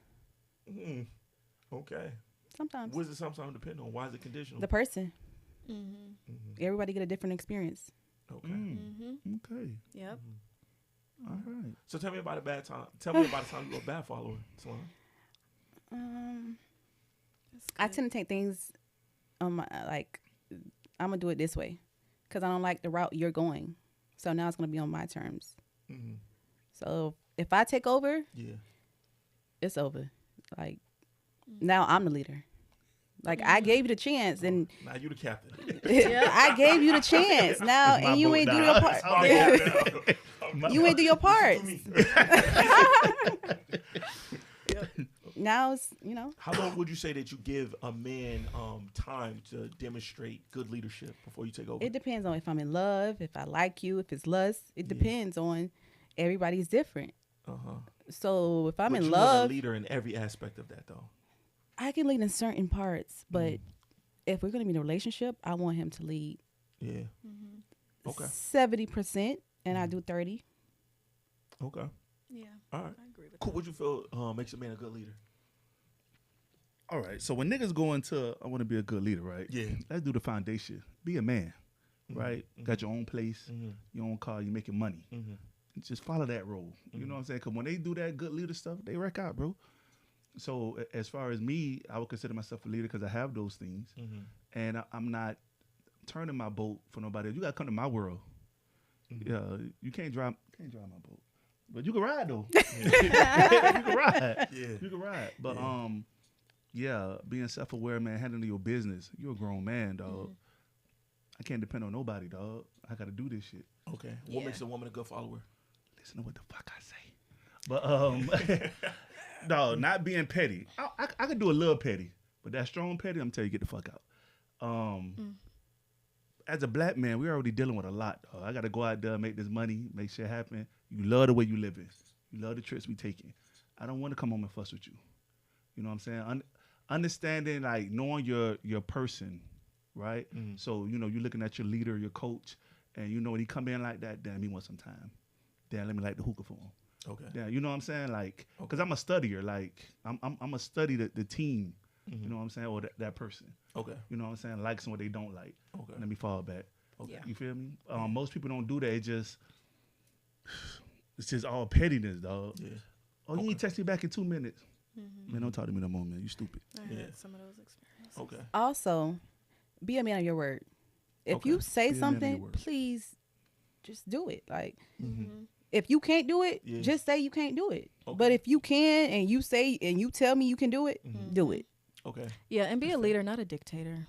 Okay. Sometimes. What does it sometimes depend on? Why is it conditional? The person. Mm-hmm. Everybody get a different experience. Okay. Okay. Yep. All right. So tell me about a bad time. Tell me about a time you were a bad follower, Salon. I tend to take things on my, like, I'm going to do it this way because I don't like the route you're going. So now it's going to be on my terms. So if I take over, Yeah. it's over. Like, now I'm the leader. Like, I gave you the chance, and Now you the captain. I gave you the chance. Now, It's my and you boat ain't do now. your part. You ain't do your part. Now it's, How long would you say that you give a man time to demonstrate good leadership before you take over? It depends on if I'm in love, if I like you, if it's lust. It depends on, everybody's different. So if I'm But in you love, are a leader in every aspect of that, though. I can lead in certain parts, but if we're going to be in a relationship, I want him to lead. Yeah. Okay. 70%, and I do 30. Okay. Yeah. All right. I agree with Cool. What you feel makes a man a good leader? All right. So when niggas go into, I want to be a good leader, right? Yeah. Let's do the foundation. Be a man, right? Got your own place, your own car, you making money. Just follow that role. You know what I'm saying? Because when they do that good leader stuff, they wreck out, bro. So as far as me, I would consider myself a leader because I have those things. And I'm not turning my boat for nobody else. You got to come to my world. Yeah, you can't drive my boat. But you can ride, though. You can ride. Yeah. You can ride. But, being self-aware, man, handling your business. You're a grown man, dog. I can't depend on nobody, dog. I got to do this shit. Okay. What makes a woman a good follower? Listen to what the fuck I say. But, no, not being petty. I could do a little petty. But that strong petty, I'm telling you, get the fuck out. As a black man, we're already dealing with a lot. I got to go out there, make this money, make shit happen. You love the way you living. You love the trips we taking. I don't want to come home and fuss with you. You know what I'm saying? Understanding, like, knowing your person, right? So, you're looking at your leader, your coach, and when he come in like that, damn, he wants some time. Damn, let me light the hookah for him. Okay. Yeah, you know what I'm saying? Like, because I'm a studier. Like, I'm a study the team. You know what I'm saying? Or that person. Okay. You know what I'm saying? Like what they don't like. Okay. Let me fall back. Okay. Yeah. You feel me? Most people don't do that. It's just all pettiness, dog. Yeah. Oh, you ain't text me back in 2 minutes. Man, don't talk to me no more, man. You stupid. I Yeah. had some of those experiences. Okay. Also, be a man of your word. If Okay. you say Be a man of your something, word. please just do it. Like, if you can't do it, Yeah. just say you can't do it. Okay. But if you can, and you say and you tell me you can do it, do it. Okay. Yeah, and be a leader, not a dictator.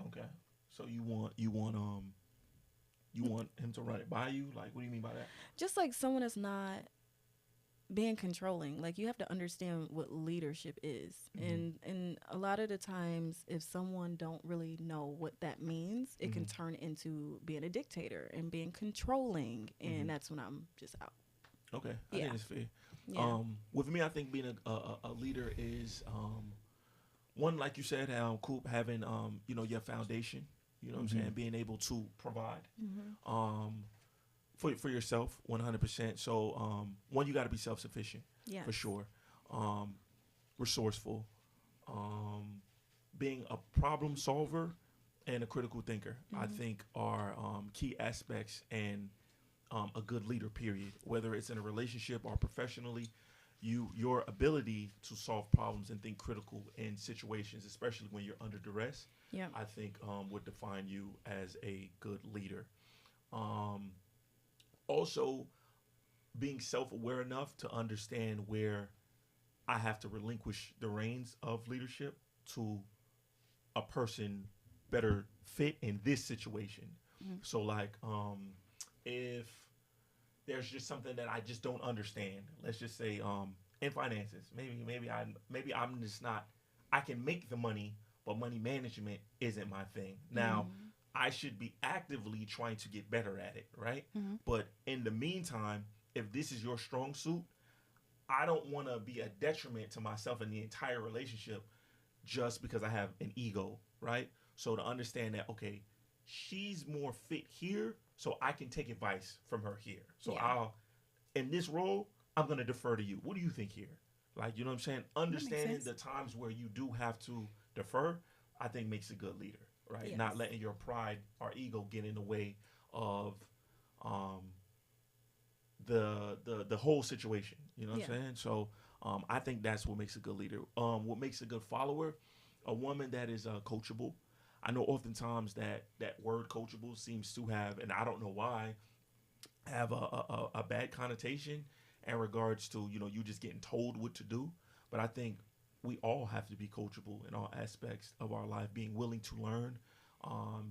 Okay. So you want him to run it by you? Like, what do you mean by that? Just like someone that's not being controlling. Like, you have to understand what leadership is. And a lot of the times, if someone don't really know what that means, it can turn into being a dictator and being controlling. And that's when I'm just out. Okay, I think it's fair. Yeah. With me, I think being a leader is one, like you said, Coop, having you know, your foundation. You know what I'm saying? Being able to provide for yourself 100%. So one, you got to be self-sufficient for sure. Resourceful, being a problem solver, and a critical thinker. I think are key aspects and a good leader. Period. Whether it's in a relationship or professionally, your ability to solve problems and think critical in situations, especially when you're under duress, I think would define you as a good leader. Also, being self-aware enough to understand where I have to relinquish the reins of leadership to a person better fit in this situation. So like, if there's just something that I just don't understand, let's just say in finances, maybe I'm just not, I can make the money, but money management isn't my thing. Now, I should be actively trying to get better at it, right? But in the meantime, if this is your strong suit, I don't want to be a detriment to myself and the entire relationship just because I have an ego, right? So to understand that, okay, she's more fit here, so I can take advice from her here. So I'll, in this role, I'm going to defer to you. What do you think here? Like, you know what I'm saying? Understanding the times where you do have to defer, I think makes a good leader, right? Not letting your pride or ego get in the way of the whole situation. You know what I'm saying? So I think that's what makes a good leader. What makes a good follower? A woman that is coachable. I know oftentimes that word coachable seems to have, and I don't know why, have a bad connotation in regards to, you know, you just getting told what to do. But I think we all have to be coachable in all aspects of our life, being willing to learn,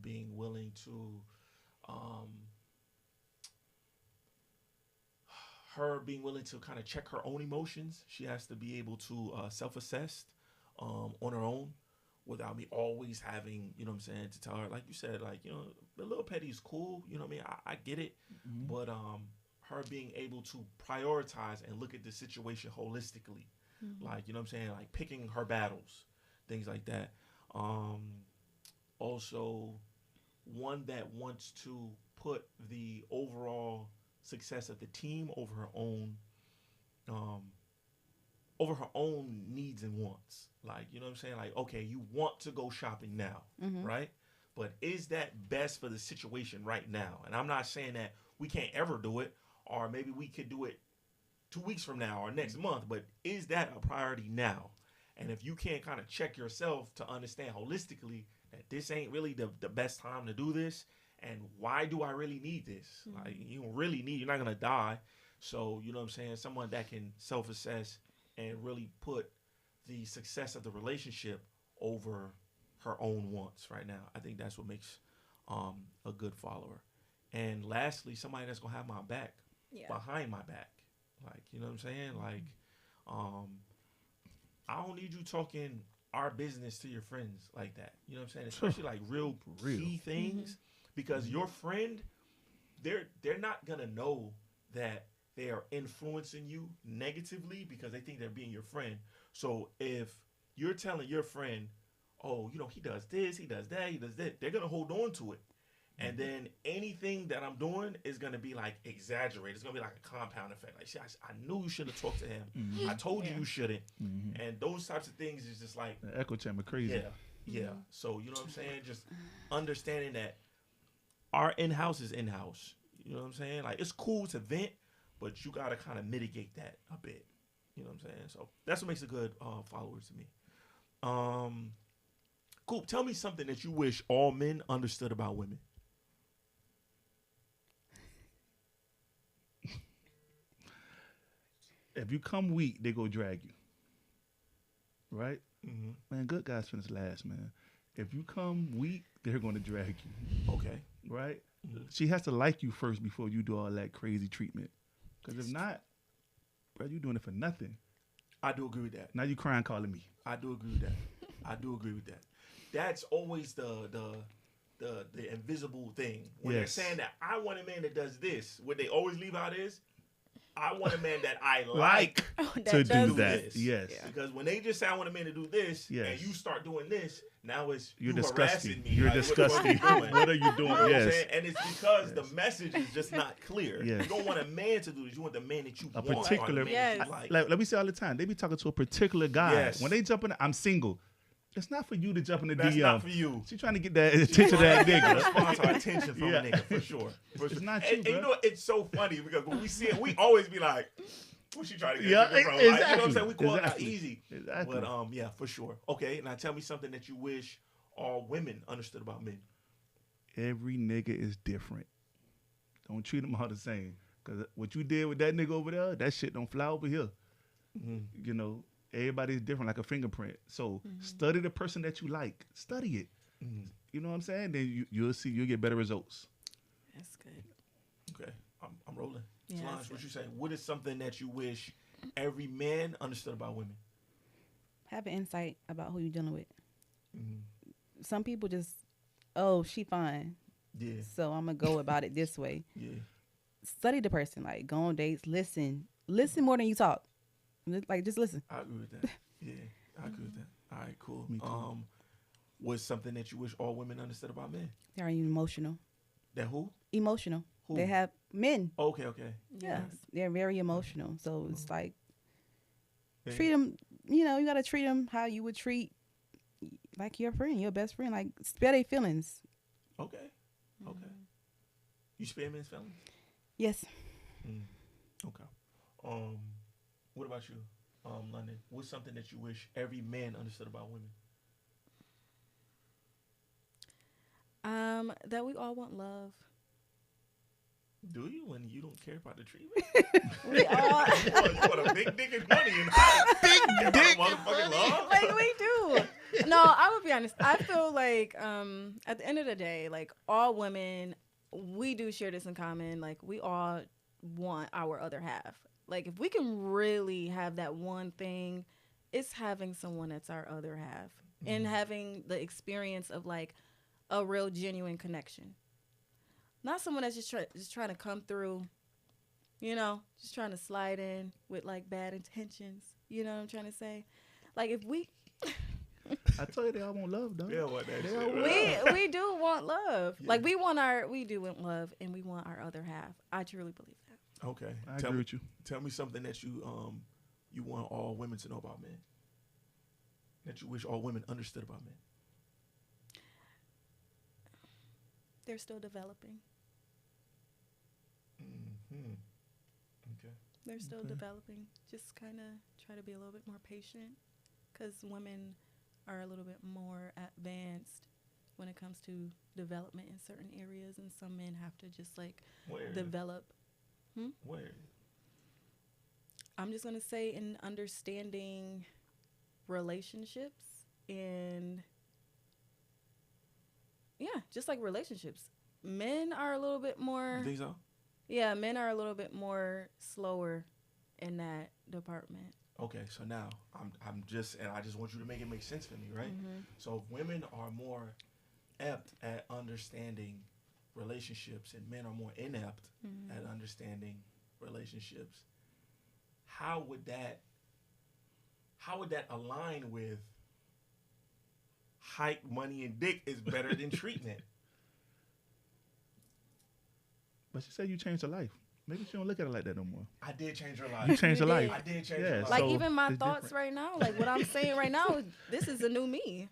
being willing to being willing to kind of check her own emotions. She has to be able to self-assess on her own without me always having, you know what I'm saying, to tell her, like you said, like, you know, the little petty is cool, you know what I mean, I get it, but her being able to prioritize and look at the situation holistically, like, you know what I'm saying, like picking her battles, things like that. Also, one that wants to put the overall success of the team over her own needs and wants. Like, you know what I'm saying? Like, okay, you want to go shopping now, right? But is that best for the situation right now? And I'm not saying that we can't ever do it, or maybe we could do it 2 weeks from now or next month, but is that a priority now? And if you can't kind of check yourself to understand holistically that this ain't really the best time to do this, and why do I really need this? Like, you don't really need, you're not going to die. So, you know what I'm saying? Someone that can self-assess and really put the success of the relationship over her own wants right now. I think that's what makes a good follower. And lastly, somebody that's going to have my back behind my back. Like, you know what I'm saying? Like, I don't need you talking our business to your friends like that. You know what I'm saying? Especially like real key things. Because your friend, they're not going to know that they are influencing you negatively because they think they're being your friend. So if you're telling your friend, oh, you know, he does this, he does that, he does that, they're going to hold on to it. And then anything that I'm doing is going to be like exaggerated. It's going to be like a compound effect. Like, see, I knew you shouldn't have talked to him. I told you shouldn't. And those types of things is just like... The echo chamber crazy. Yeah. So, you know what I'm saying? Just understanding that our in-house is in-house. You know what I'm saying? Like, it's cool to vent, but you got to kind of mitigate that a bit. You know what I'm saying? So that's what makes a good follower to me. Cool. Tell me something that you wish all men understood about women. If you come weak, they go drag you. Right? Man, good guys finish last, man. If you come weak, they're going to drag you. Okay. Right? She has to like you first before you do all that crazy treatment. Because if not, bro, you doing it for nothing. I do agree with that. Now you crying calling me. I do agree with that. I do agree with that. That's always the invisible thing. When they're saying that I want a man that does this, what they always leave out is, I want a man that I like to do that. This. Yes. Yeah. Because when they just say I want a man to do this, yes. and you start doing this, now it's you're disgusting. Harassing me. You're like, disgusting. What are you doing? You know yes. And it's because the message is just not clear. Yes. You don't want a man to do this. You want the man that you a want. Particular. Yes. Like let me say all the time, they be talking to a particular guy. Yes. When they jump in, I'm single. It's not for you to jump in the That's DM. not for you. She trying to get that attention of that nigga. Sponsor attention from a nigga, for sure. It's not and, you, and you know, it's so funny because when we see it, we always be like, what's she trying to get yeah, from? exactly. You know what I'm saying? We call it out easy. Exactly. But yeah, for sure. Okay, now tell me something that you wish all women understood about men. Every nigga is different. Don't treat them all the same. Because what you did with that nigga over there, that shit don't fly over here. Mm-hmm. You know, everybody's different like a fingerprint. So study the person that you like. Study it. Mm-hmm. You know what I'm saying? Then you'll see, you'll get better results. That's good. Okay, I'm rolling. Yeah, Solange, what you say? What is something that you wish every man understood about women? Have an insight about who you're dealing with. Mm-hmm. Some people just, oh, she fine. Yeah. So I'm going to go about it this way. Yeah. Study the person. Like, go on dates. Listen more than you talk. Like, just listen. I agree with that. Yeah, I agree with that. All right, cool. What's something that you wish all women understood about men? They're emotional. That who? Emotional. Who? They have men. Okay. Yeah. They're very emotional. So it's like, Yeah. treat them, you got to treat them how you would treat like your friend, your best friend. Like, spare their feelings. Okay. You spare men's feelings? Yes. Okay. What about you, London? What's something that you wish every man understood about women? That we all want love. Do you? When you don't care about the treatment? We all you want a big dick and money and big dick and motherfucking love? like we do. No, I would be honest. I feel like at the end of the day, like all women, we do share this in common. Like we all want our other half. Like if we can really have that one thing, it's having someone that's our other half and having the experience of like a real genuine connection. Not someone that's just trying to come through, just trying to slide in with like bad intentions. You know what I'm trying to say? Like if we I told you they all want love, though. Yeah, what that shit. we do want love. Yeah. Like we do want love and we want our other half. I truly believe that. Okay. I agree with you. Tell me something that you want all women to know about men. That you wish all women understood about men. They're still developing. Mm-hmm. Okay. They're still developing. Just kind of try to be a little bit more patient because women are a little bit more advanced when it comes to development in certain areas, and some men have to just like develop. Where? I'm just gonna say in understanding relationships and just like relationships. Men are a little bit more. You think so? Yeah, men are a little bit more slower in that department. Okay, so now I just want you to make it make sense for me, right? Mm-hmm. So if women are more apt at understanding relationships and men are more inept at understanding relationships, how would that align with height, money, and dick is better than treatment? But she said you changed her life. Maybe she don't look at it like that no more. I did change her life. You changed her life. I did change her life. Like so even my it's thoughts right now, like what I'm saying right now, this is a new me.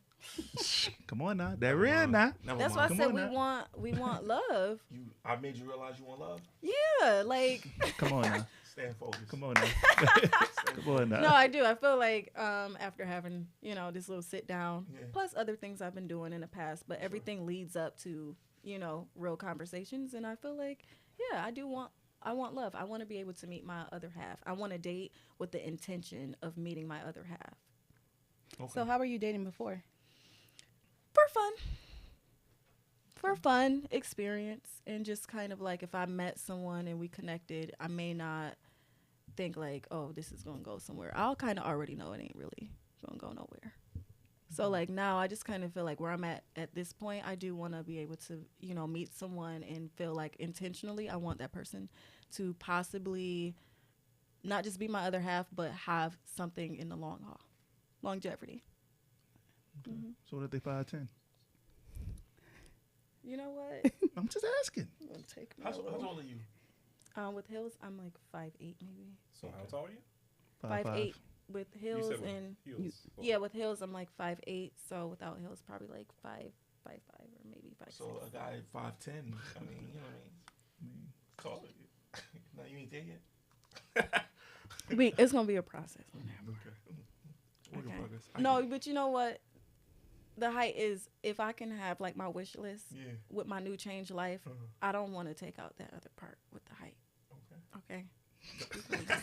Come on now, that real now. That's why I said we want love. I made you realize you want love. Yeah, like. Come on now. Stand focused. Come on now. Come on now. No, I do. I feel like after having this little sit down, plus other things I've been doing in the past, but everything leads up to real conversations, and I feel like I want love. I want to be able to meet my other half. I want to date with the intention of meeting my other half. Okay. So how were you dating before? For fun experience, and just kind of like if I met someone and we connected, I may not think like, oh, this is gonna go somewhere. I'll kind of already know it ain't really gonna go nowhere. So like now I just kind of feel like where I'm at this point, I do want to be able to, you know, meet someone and feel like intentionally I want that person to possibly not just be my other half, but have something in the long haul, longevity. Okay. So what if they 5'10"? You know what? I'm just asking. It'll take me How a little. old are you? With heels, I'm like 5'8" maybe. So how tall are you? 5'8" with heels said with and heels. yeah, with heels I'm like 5'8". So without heels, probably like 5'5" or maybe 5'6". So a guy 5'10", I mean, you know what I mean? Call it. No, you ain't there yet? It's gonna be a process. Okay. Work in Okay. progress. No, but you know what? The height is, if I can have like my wish list Yeah. with my new change life, I don't want to take out that other part with the height. Okay. Okay.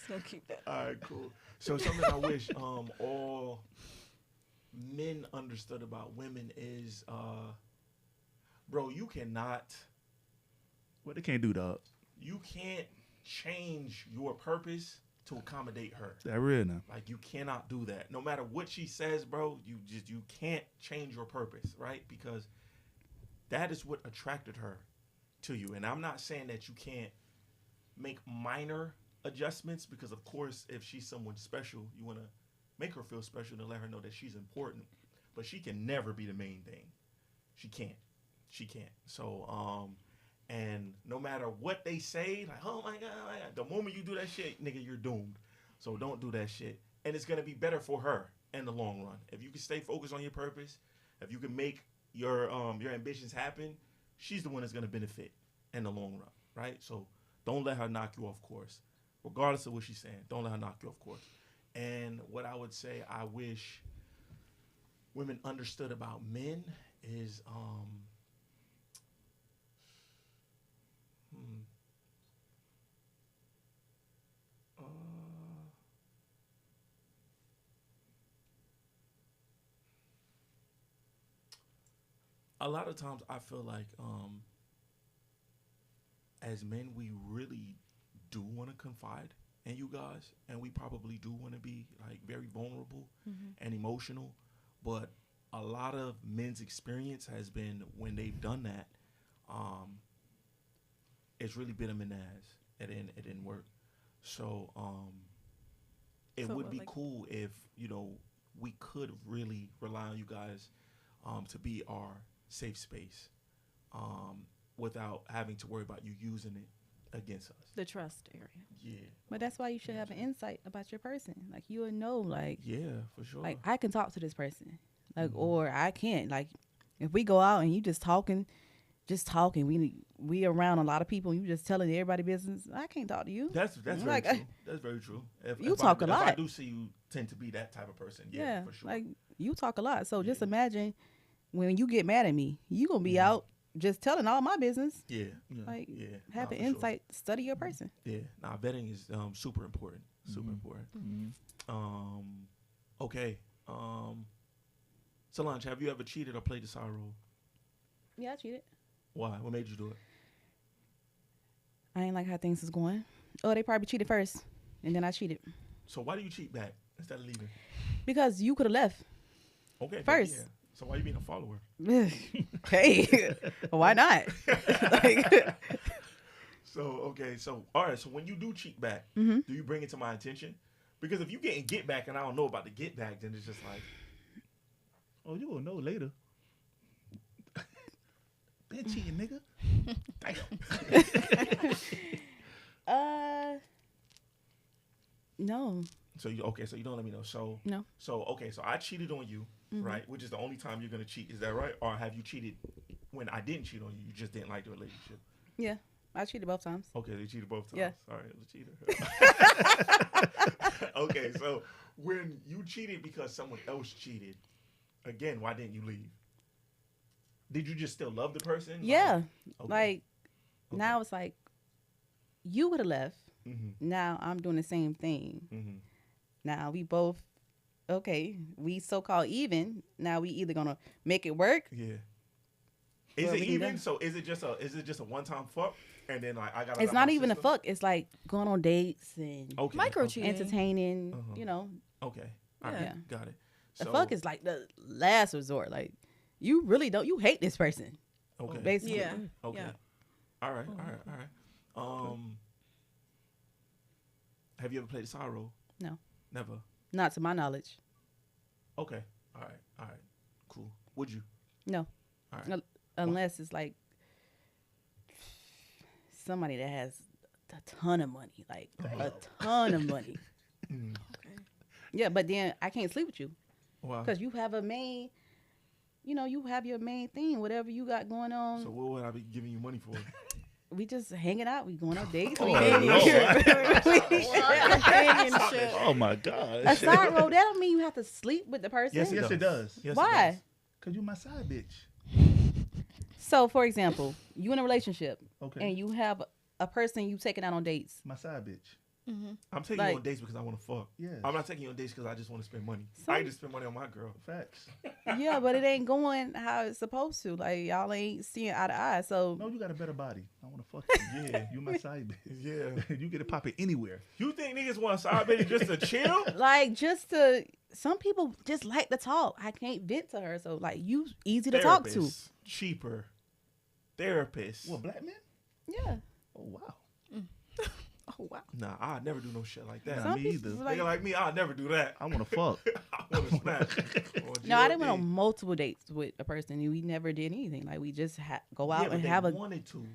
So keep that. All right, cool. So something I wish all men understood about women is, bro, you cannot, What they can't do, dog? you can't change your purpose to accommodate her. Is that real now? Like, you cannot do that. No matter what she says, bro, you can't change your purpose, right? Because that is what attracted her to you. And I'm not saying that you can't make minor adjustments, because of course, if she's someone special, you want to make her feel special and let her know that she's important. But she can never be the main thing. She can't. So, and no matter what they say, like, oh my God, the moment you do that shit, nigga, you're doomed. So don't do that shit. And it's going to be better for her in the long run. If you can stay focused on your purpose, if you can make your ambitions happen, she's the one that's going to benefit in the long run, right? So don't let her knock you off course. Regardless of what she's saying, don't let her knock you off course. And what I would say I wish women understood about men is, a lot of times I feel like as men, we really do want to confide in you guys, and we probably do want to be like very vulnerable and emotional, but a lot of men's experience has been when they've done that, it's really bit them in the ass. It didn't work. So it So would what, be like- cool if, you know, we could really rely on you guys to be our safe space without having to worry about you using it against us. The trust area. Yeah. But that's why you should have an insight about your person. Like, you would know, like, Yeah, for sure. like I can talk to this person, like, Mhm. or I can't. Like, if we go out and you just talking, we around a lot of people and you just telling everybody business, I can't talk to you. That's very Like, true. That's very true. You talk a If I lot. do see you tend to be that type of person. Yeah, Yeah, for sure. like, you talk a lot. So just Yeah. imagine when you get mad at me, you gonna be Mhm. out just telling all my business. yeah. Yeah. Like, Yeah. have Nah, an for sure. insight, study your person. Yeah. Nah, vetting is super important. Super important. Mhm. Okay. Solange, have you ever cheated or played the side role? Yeah, I cheated. Why? What made you do it? I ain't like how things was going. Oh, they probably cheated first, and then I cheated So why do you cheat back instead of leaving? because you could have left. Okay. but First. Yeah. So why you being a follower? Hey, why not? Like, So okay. So all right. So when you do cheat back, Mhm. do you bring it to my attention? Because if you getting get back and I don't know about the get back, then it's just like, Oh, you gonna know later. Been cheating, nigga. no. so you okay? So you don't let me know. So No. So okay. So I cheated on you, right? Which is the only time you're gonna cheat. Is that right? Or have you cheated when I didn't cheat on you? You just didn't like the relationship. Yeah, I cheated both times. Okay, they cheated both times. Yeah. All right, it was a cheater. Okay, so when you cheated because someone else cheated, again, why didn't you leave? Did you just still love the person? Yeah, Okay. like Okay. now it's like you would have left. Mm-hmm. Now I'm doing the same thing. Mm-hmm. Now we both, okay, we so-called even. Now we either gonna make it work. Yeah. Is Well, it we can even? go. So is it just a one time fuck, And then like I got. It's not even a fuck. It's like going on dates and Okay. Micro okay. cheating. entertaining. Uh-huh. You know, Okay. All right. Yeah. Got it. the So, fuck is like the last resort. Like you really don't. You hate this person. okay. Basically. Yeah. Okay. Yeah. All right. All right. Have you ever played the side role? No. Never. Not to my knowledge. Okay. All right. Cool. Would you? No. All right. Unless it's like somebody that has a ton of money, like a ton of money. Okay. Yeah, but then I can't sleep with you Wow. because you have a main, you have your main thing, whatever you got going on. So what would I be giving you money for? We just hanging out. We going on dates. Oh, We Lord. Hanging shit. Oh my God. a side road. That don't mean you have to sleep with the person. Yes, it does. Yes, it Why? does. Cause you my side bitch. So, for example, you in a relationship Okay. and you have a person you taking out on dates. My side bitch. I'm taking Like- you on dates because I want to fuck. Yes. I'm not taking you on dates because I just want to spend money. Some- I just spend money on my girl. Facts. Yeah, but it ain't going how it's supposed to. Like y'all ain't seeing eye to eye. So No, you got a better body. I want to fuck you. Yeah. You my side bitch. Yeah. You get it popping anywhere. You think niggas want a side bitch just to chill? like just to some people just like to talk. I can't vent to her. So like you easy to talk to. Therapist, cheaper. Therapist. What, black men? Yeah. Oh wow. Oh wow. Nah, I'd never do no shit like that. Nah, Some me people either. like- Nigga like me, I'd never do that. I want to fuck. I want to smash. No, I didn't went on multiple dates with a person. We never did anything. Like we just go out and have they a. wanted to.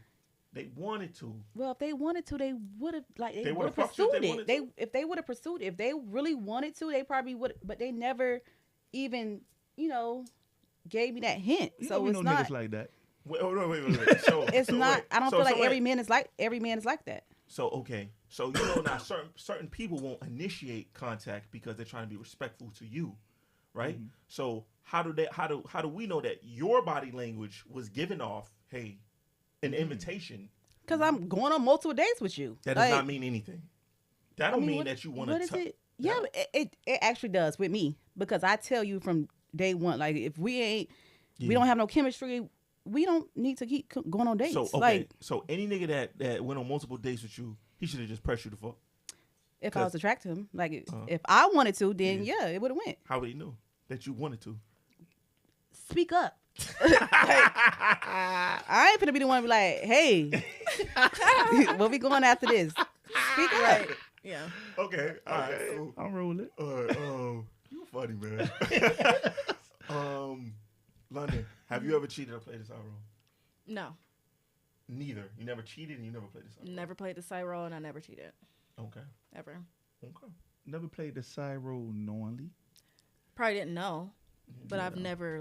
They wanted to. Well, if they wanted to, they would have like they They would have would've fucked you if pursued they it. wanted They to? if they would have pursued it, if they really wanted to, they probably would. But they never even gave me that hint. You So know we it's know not. niggas like that. Wait. So It's so not. wait. I don't So- feel so like wait. every man is like that. So okay. So now certain people won't initiate contact because they're trying to be respectful to you, right? Mm-hmm. So how do we know that your body language was giving off, hey, an Mm-hmm. invitation? Because I'm going on multiple dates with you. That does Like, not mean anything. That don't mean what- that you want What is to. it? Yeah, but it actually does with me because I tell you from day one, like if we don't have no chemistry, we don't need to keep going on dates. So okay. Like So any nigga that went on multiple dates with you, he should have just pressed you to fuck. if I was attracted to him, like Uh-huh. if I wanted to, then yeah, it would have went. How would he know that you wanted to? Speak up. I ain't finna be the one to be like, hey, where we going after this? Speak up. Right. Yeah. Okay. All right. Cool. I'm rolling. All right. You funny, man. London, have you ever cheated or played this out role? No. Neither. You never cheated and you never played this out role? Never played the side role and I never cheated. Okay. Ever. Okay. Never played the side role knowingly. Probably didn't know. But I've never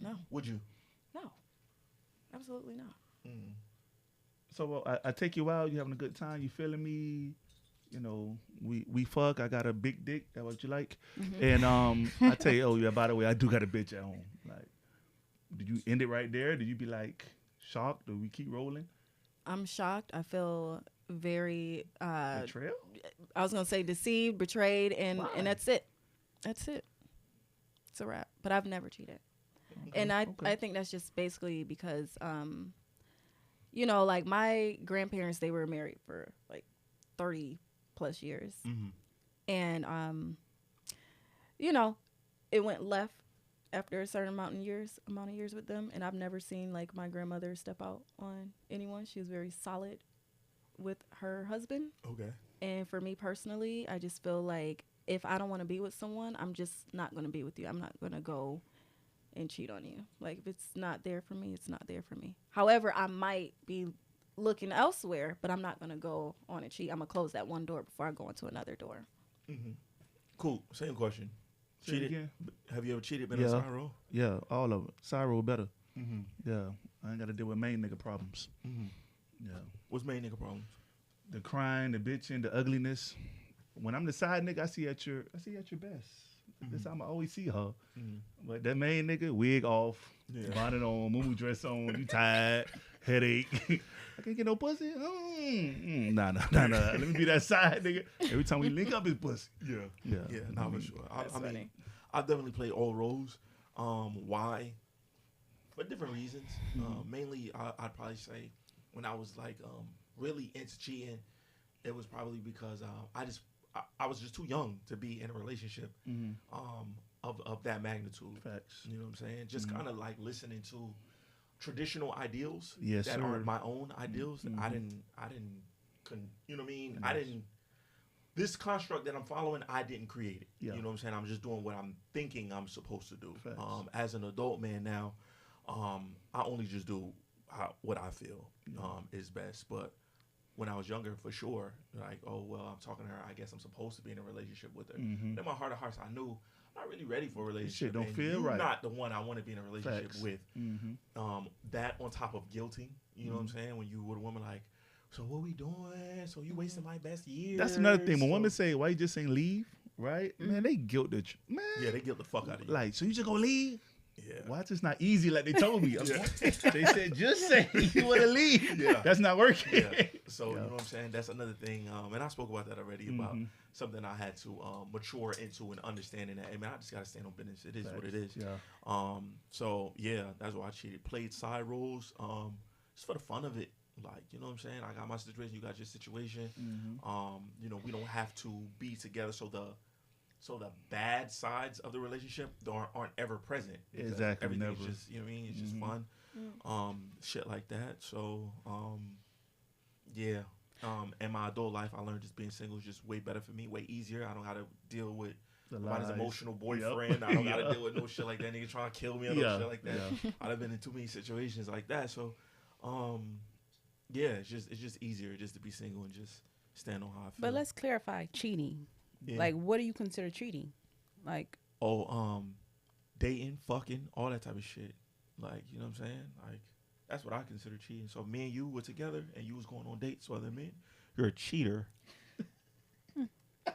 no. Would you? No. Absolutely not. Mm. So I take you out. You having a good time. You feeling me? We fuck. I got a big dick. That what you like? And I tell you, oh yeah. By the way, I do got a bitch at home. Like, did you end it right there? Did you be like shocked? Do we keep rolling? I'm shocked. I feel very Betrayal? I was gonna say deceived, betrayed, and Why? that's it. That's it. It's a wrap. But I've never cheated. And I think that's just basically because like my grandparents, they were married for like 30 plus years. Mhm. And it went left after a certain amount of years with them, and I've never seen like my grandmother step out on anyone. She was very solid with her husband. Okay. And for me personally, I just feel like if I don't want to be with someone, I'm just not going to be with you. I'm not going to go and cheat on you. Like, if it's not there for me, it's not there for me. However, I might be looking elsewhere, but I'm not going to go on and cheat. I'm going to close that one door before I go into another door. Mm-hmm. Cool. Same question. Say it Cheated? again? Have you ever cheated? Been Yeah. a side role? Yeah, all of it. Side role better. Mm-hmm. Yeah, I ain't got to deal with main nigga problems. Mm-hmm. Yeah, What's main nigga problems? the crying, the bitching, the ugliness. When I'm the side nigga, I see at your best. This time I always see her. Mm-hmm. But that main nigga, wig off, Yeah. bonnet on, moo dress on, you tired, headache. I can't get no pussy. Nah. Let me be that side nigga. Every time we link up, it's pussy. Yeah. Yeah. Yeah, nah, for sure. I That's mean, funny. I've definitely played all roles. Why? For different reasons. Mainly, I'd probably say when I was like really into cheating, it was probably because I was just too young to be in a relationship of that magnitude. Facts. You know what I'm saying? Just kind of like listening to traditional ideals Yes, that sir. aren't my own ideals. I didn't, you know what I mean? I didn't, this construct that I'm following, I didn't create it. Yeah. You know what I'm saying? I'm just doing what I'm thinking I'm supposed to do. Facts. As an adult man now, I only just do what I feel is best. But when I was younger, for sure, like, oh, well, I'm talking to her. I guess I'm supposed to be in a relationship with her. Mm-hmm. But in my heart of hearts, I knew I'm not really ready for a relationship. Shit don't and feel you're right. not the one I want to be in a relationship Facts. with. Mm-hmm. That on top of guilting, you know what I'm saying? When you with a woman like, so what we doing? So you wasting my best years. That's another thing. When So- women say, why you just saying leave, right? Man, they guilt the man. yeah, they guilt the fuck out of you. Like, so you just gonna leave? Yeah. Why it's just not easy like they told me? Yeah. They said, just say you want to leave. Yeah. That's not working. Yeah. So Yeah. you know what I'm saying? That's another thing. And I spoke about that already about something I had to mature into and understanding that. Hey man, I just gotta stand on business. It is what it is. Yeah. So yeah, that's why I cheated. Played side roles. Just for the fun of it. Like, you know what I'm saying? I got my situation, you got your situation. You know, we don't have to be together so the bad sides of the relationship aren't ever present. Because Exactly, everything's never. just, you know what I mean? It's just fun. Shit like that. So, yeah. In my adult life, I learned just being single is just way better for me, way easier. I don't got to deal with nobody's lies. emotional Yep. boyfriend. I don't got to Yeah. deal with no shit like that. Nigga trying to kill me or no Yeah. shit like that. Yeah. I've been in too many situations like that. So, yeah, it's just easier just to be single and just stand on how I feel. But let's clarify cheating. Yeah. Like, what do you consider cheating? Like, dating, fucking, all that type of shit. Like, you know what I'm saying? Like, that's what I consider cheating. So me and you were together and you was going on dates with other men. You're a cheater.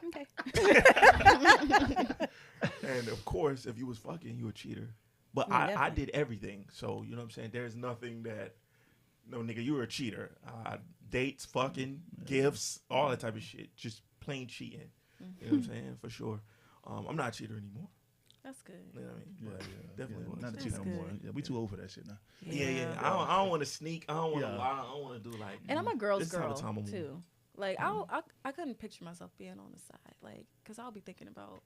okay. And of course, if you was fucking, you a cheater. But Yeah, I definitely. did everything. So, you know what I'm saying? There's nothing that, no, nigga, you were a cheater. Dates, fucking, gifts, all that type of shit. Just plain cheating. You know what I'm saying? For sure. I'm not a cheater anymore. That's good. You know what I mean? Yeah, But yeah, definitely yeah. was. Not a That's cheat no good. more. Yeah, we too old for that shit now. Yeah. I don't want to sneak. I don't want to Yeah. lie. I don't want to do like. And I'm a girl's this type girl of time I'm on. too. Like I couldn't picture myself being on the side, like, cause I'll be thinking about,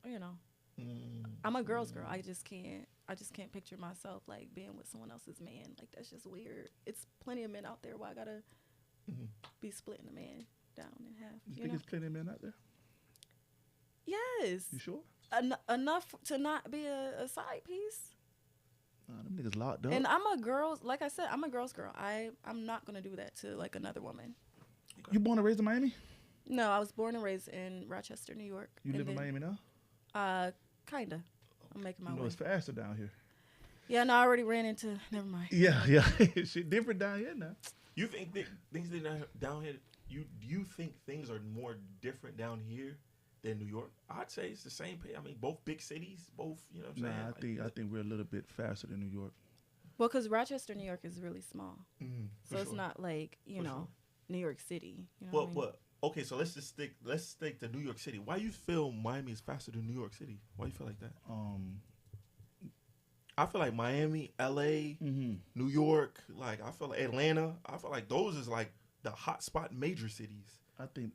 you know, I'm a girl's girl. I just can't picture myself like being with someone else's man. Like that's just weird. It's plenty of men out there. Why I gotta be splitting a man down in half? You You think know? there's plenty of men out there? Yes. You sure? Enough to not be a side piece. Nah, them niggas locked up. And I'm a girl's, like I said, I'm a girl's girl. I'm not gonna do that to like another woman. You born and raised in Miami? No, I was born and raised in Rochester, New York. You and live in then, Miami now? Kinda. I'm making my You know way. it's faster down here. Yeah, no, I already ran into. Never mind. Yeah. Shit different down here now. You think things down here? You think things are more different down here than New York? I'd say it's the same. I mean, both big cities, both. You know what I'm Nah, saying? I think we're a little bit faster than New York. Well, because Rochester, New York is really small, For so it's sure. not like you For know sure. New York City. You know What? Okay, so let's stick to New York City. Why you feel Miami is faster than New York City? Why you feel like that? I feel like Miami, LA, New York, like I feel like Atlanta. I feel like those is like the hot spot major cities. I think,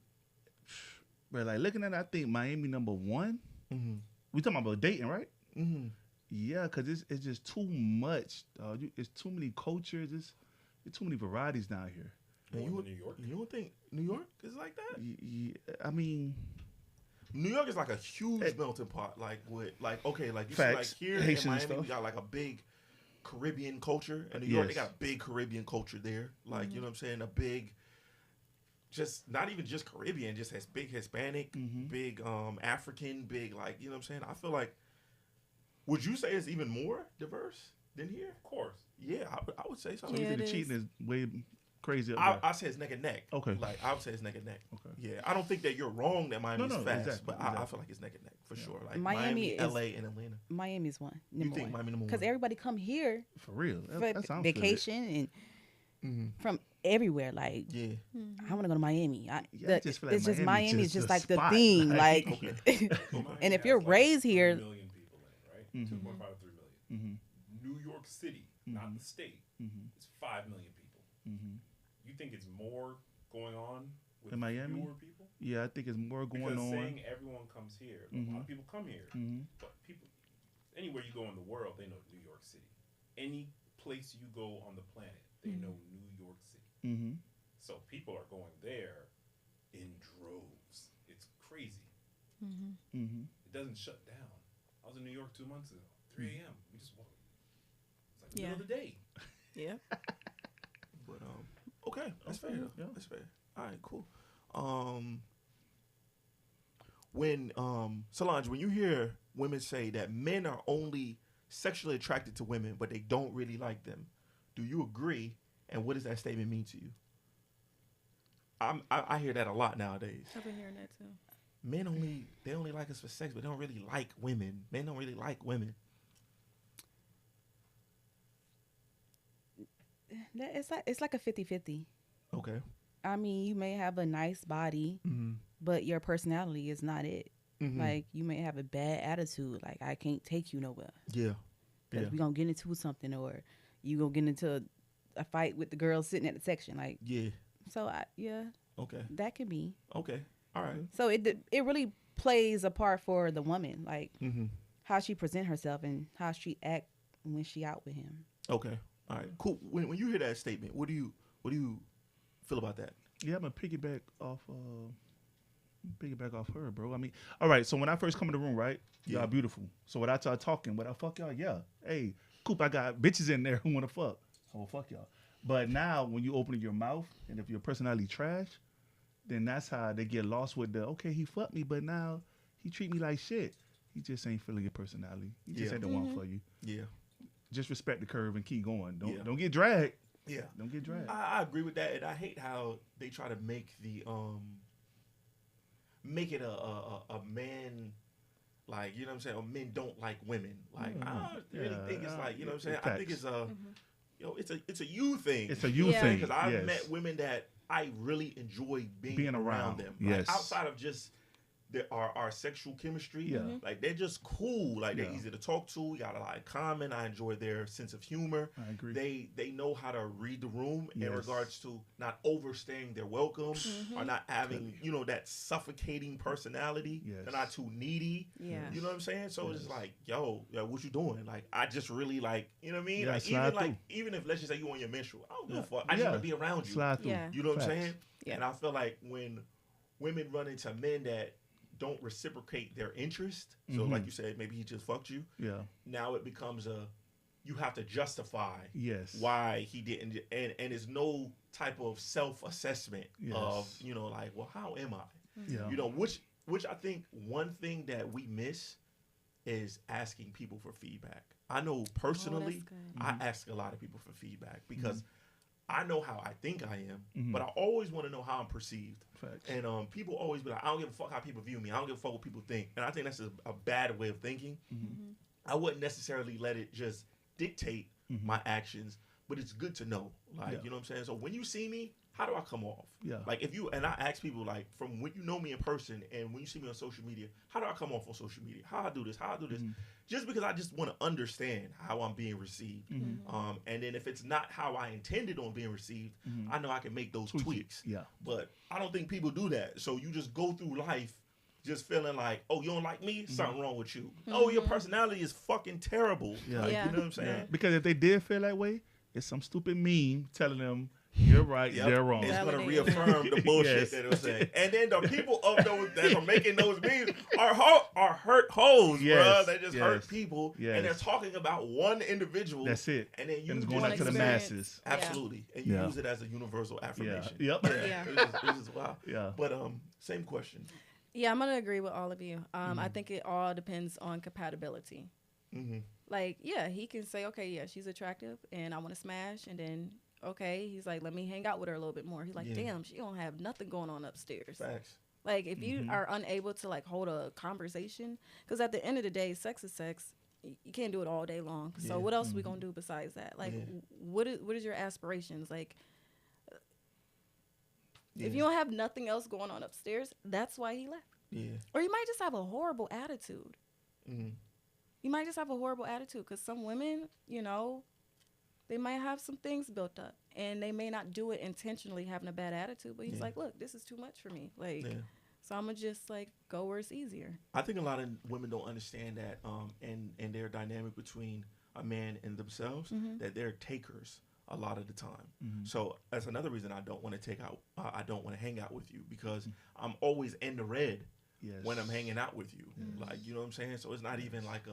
but like looking at it, I think Miami number one. We talking about dating, right? Yeah, cause it's just too much. It's too many cultures. It's too many varieties down here. And More than New York? You don't think New York is like that? I mean, New York is like a huge melting pot. Like with okay, like you Facts. see, like here Haitian in Miami, stuff. we got like a big Caribbean culture. In New York, they Yes. got a big Caribbean culture there. Like you know what I'm saying, a big, just not even just Caribbean, just has big Hispanic, big African, big like you know what I'm saying. I feel like, would you say it's even more diverse than here? Of course. Yeah, I would say so. so you Yeah, think the it cheating is way crazy up I there? say it's neck and neck. Okay. Like I would say it's neck and neck. Okay. Yeah, I don't think that you're wrong that Miami's No, fast, exactly, but I exactly. feel like it's neck and neck for sure. Like Miami is- LA, and Atlanta. Miami's one. You think Miami number one? Because everybody come here For real, for that sounds good. vacation and from everywhere. Like, Yeah. I want to go to Miami. I just feel like it's just Miami's Miami just is just the like the spot. thing. Like, Like, Okay. and if you're raised here, 3 million people in it, right? 2.5 to 3 million. New York City, not the state, is 5 million people. you think it's more going on with In Miami? fewer people? Yeah, I think it's more going Because on. saying everyone comes here, a lot of people come here, but people anywhere you go in the world, they know New York City. Any place you go on the planet, they know New York City. So people are going there in droves. It's crazy. It doesn't shut down. I was in New York 2 months ago, 3 a.m. We just walked. It's like middle of the day. Yeah. But okay, that's fair. Yeah. That's fair. All right, cool. When Solange, when you hear women say that men are only sexually attracted to women, but they don't really like them, do you agree? And what does that statement mean to you? I hear that a lot nowadays. I've been hearing that too. Men only like us for sex, but they don't really like women. Men don't really like women. It's like a 50-50. Okay. I mean, you may have a nice body, but your personality is not it. Like, you may have a bad attitude. Like, I can't take you nowhere. Yeah. Because we going to get into something, or you going to get into a fight with the girl sitting at the section. Like, Yeah. so, Okay. that could be. Okay. All right. So, it really plays a part for the woman. Like, how she present herself and how she act when she out with him. Okay. All right. Cool. When you hear that statement, what do you feel about that? Yeah, I'm gonna piggyback off her, bro. I mean, all right. So when I first come in the room, right, y'all beautiful. So when I start talking, when I fuck y'all, yeah, hey, Coop, I got bitches in there who wanna fuck. I will fuck y'all. But now when you open your mouth and if your personality trash, then that's how they get lost with the okay, he fucked me, but now he treat me like shit. He just ain't feeling your personality. He just ain't the one for you. Yeah. Just respect the curve and keep going. Yeah. Don't get dragged. Yeah. Don't get dragged. I agree with that, and I hate how they try to make the make it a man, like, you know what I'm saying, or men don't like women. Like, I don't really think it's like, you know what I'm saying. I think it's it's a you thing. It's a you thing. Because I've met women that I really enjoy being around them. Yes. Like, outside of just our sexual chemistry, like, they're just cool. Like, they're easy to talk to. We got a lot in common. I enjoy their sense of humor. I agree. They know how to read the room in regards to not overstaying their welcome or not having, you know, that suffocating personality. They're not too needy. Yeah. You know what I'm saying? So it's like, yo, what you doing? Like, I just really like, you know what I mean? Yeah, like even if, let's just say, you on your menstrual, I don't give a fuck. I just want to be around you. Slide through. Yeah. You know what I'm saying? Yeah. And I feel like when women run into men that don't reciprocate their interest, so like you said, maybe he just fucked you. Yeah. Now it becomes you have to justify Yes. why he didn't, and it's no type of self-assessment of, you know, like, well, how am I? Yeah. You know, which I think one thing that we miss is asking people for feedback. I know personally, I ask a lot of people for feedback because I know how I think I am, but I always want to know how I'm perceived. Facts. And people always be like, I don't give a fuck how people view me. I don't give a fuck what people think. And I think that's a bad way of thinking. I wouldn't necessarily let it just dictate my actions, but it's good to know. Like, you know what I'm saying? So when you see me, how do I come off? Yeah. Like, and I ask people, like, from when you know me in person and when you see me on social media, how do I come off on social media? How I do this? Just because I just want to understand how I'm being received. And then if it's not how I intended on being received, I know I can make those tweaks. Yeah. But I don't think people do that. So you just go through life just feeling like, oh, you don't like me? Something wrong with you. Oh, your personality is fucking terrible. Yeah. Like, Yeah. you know what I'm saying? Yeah. Because if they did feel that way, it's some stupid meme telling them you're right, they're wrong. It's going to Validated. reaffirm the bullshit Yes. that it'll say. And then the people of those that are making those memes are hurt hoes, Yes. bruh. They just Yes. hurt people. Yes. And they're talking about one individual. That's it. And then you And it's just going out to the experience. masses. Absolutely. And you Yeah. use it as a universal affirmation. Yep. Yeah. It's just wild. Yeah. But same question. Yeah, I'm gonna agree with all of you. I think it all depends on compatibility. Like, yeah, he can say, okay, yeah, she's attractive, and I want to smash, and then, okay, he's like, let me hang out with her a little bit more. He's like, damn, she don't have nothing going on upstairs. Facts. Like, if you are unable to, like, hold a conversation, because at the end of the day, sex is sex. You can't do it all day long. So what else are we gonna do besides that? Like, what is your aspirations? Like, if you don't have nothing else going on upstairs, that's why he left. Yeah. Or you might just have a horrible attitude. You might just have a horrible attitude because some women, you know, they might have some things built up. and they may not do it intentionally, having a bad attitude, but he's Yeah. like, look, this is too much for me. Like, Yeah. so I'm gonna just like go where it's easier. I think a lot of women don't understand that, and their dynamic between a man and themselves, that they're takers a lot of the time. So that's another reason I don't want to I don't want to hang out with you, because I'm always in the red when I'm hanging out with you. Like, you know what I'm saying? So it's not even like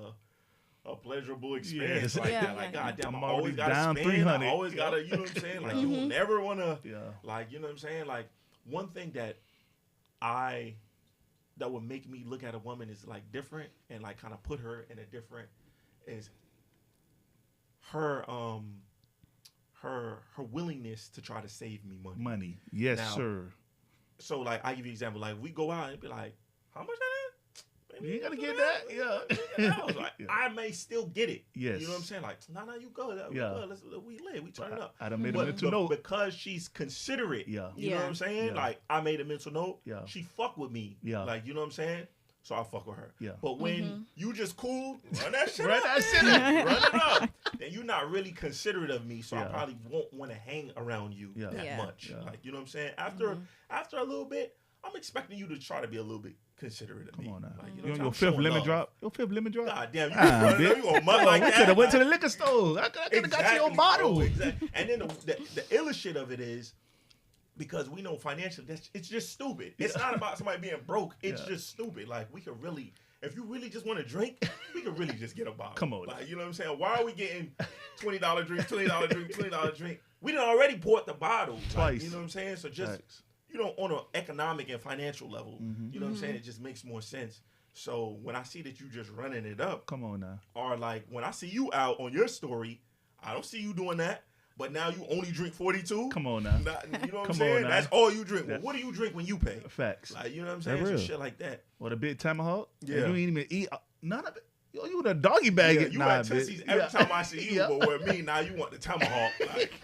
a pleasurable experience like Yeah, that. Like, yeah. goddamn, I'm I always already gotta down spend. 300. I always gotta, you know what I'm saying? Like, you will never wanna, Yeah. like, you know what I'm saying? Like, one thing that would make me look at a woman is like different, and like kind of put her in a different, is her willingness to try to save me money. Money. Yes, Now, sir. So like, I give you an example. Like, we go out and be like, how much that is? Baby, You ain't gotta $2. get that. Yeah. I was like, Yeah. I may still get it. Yes. You know what I'm saying? Like, nah, you go. Yeah. We lit. We turn it up. I done made a But mental note. because she's considerate, Yeah. you know what I'm saying? Yeah. Like, I made a mental note. Yeah. She fuck with me. Yeah. Like, you know what I'm saying? So I fuck with her. Yeah. But when you just cool, run that shit Run up. that shit man. Run it up. Then you're not really considerate of me, so I Yeah. probably won't want to hang around you Yeah. that Yeah. much. Yeah. Like, you know what I'm saying? After a little bit, I'm expecting you to try to be a little bit considerate of me. Come on now. Like, You know on what I'm your saying? fifth I'm lemon showing drop? Your fifth lemon drop? God damn, you Ah, gonna bitch. mud like We that? could have went to the liquor store. I could have got you your bottle. Bro, exactly. And then the illest shit of it is, because we know financially, it's just stupid. It's not about somebody being broke. It's just stupid. Like, we could really, if you really just want to drink, we could really just get a bottle. Come on. Like, you know what I'm saying? Why are we getting $20 drink, $20 drink, $20 drink? We done already bought the bottle. Like, Twice. you know what I'm saying? So just, Facts. you know, on an economic and financial level, you know what I'm saying? It just makes more sense. So when I see that you just running it up, Come on now. or like when I see you out on your story, I don't see you doing that. But now you only drink 42. Come on now. You know what I'm Come on saying? now. That's all you drink. Well, Yeah. what do you drink when you pay? Facts. Like, you know what I'm That saying? So real. shit like that. Or the big tomahawk? Yeah. And you ain't even eat none of it. Yo, you the doggy bag Yeah, it. you Nah, at Tootsie's bitch. every Yeah. time I see you, Yeah. but with me, now you want the tomahawk.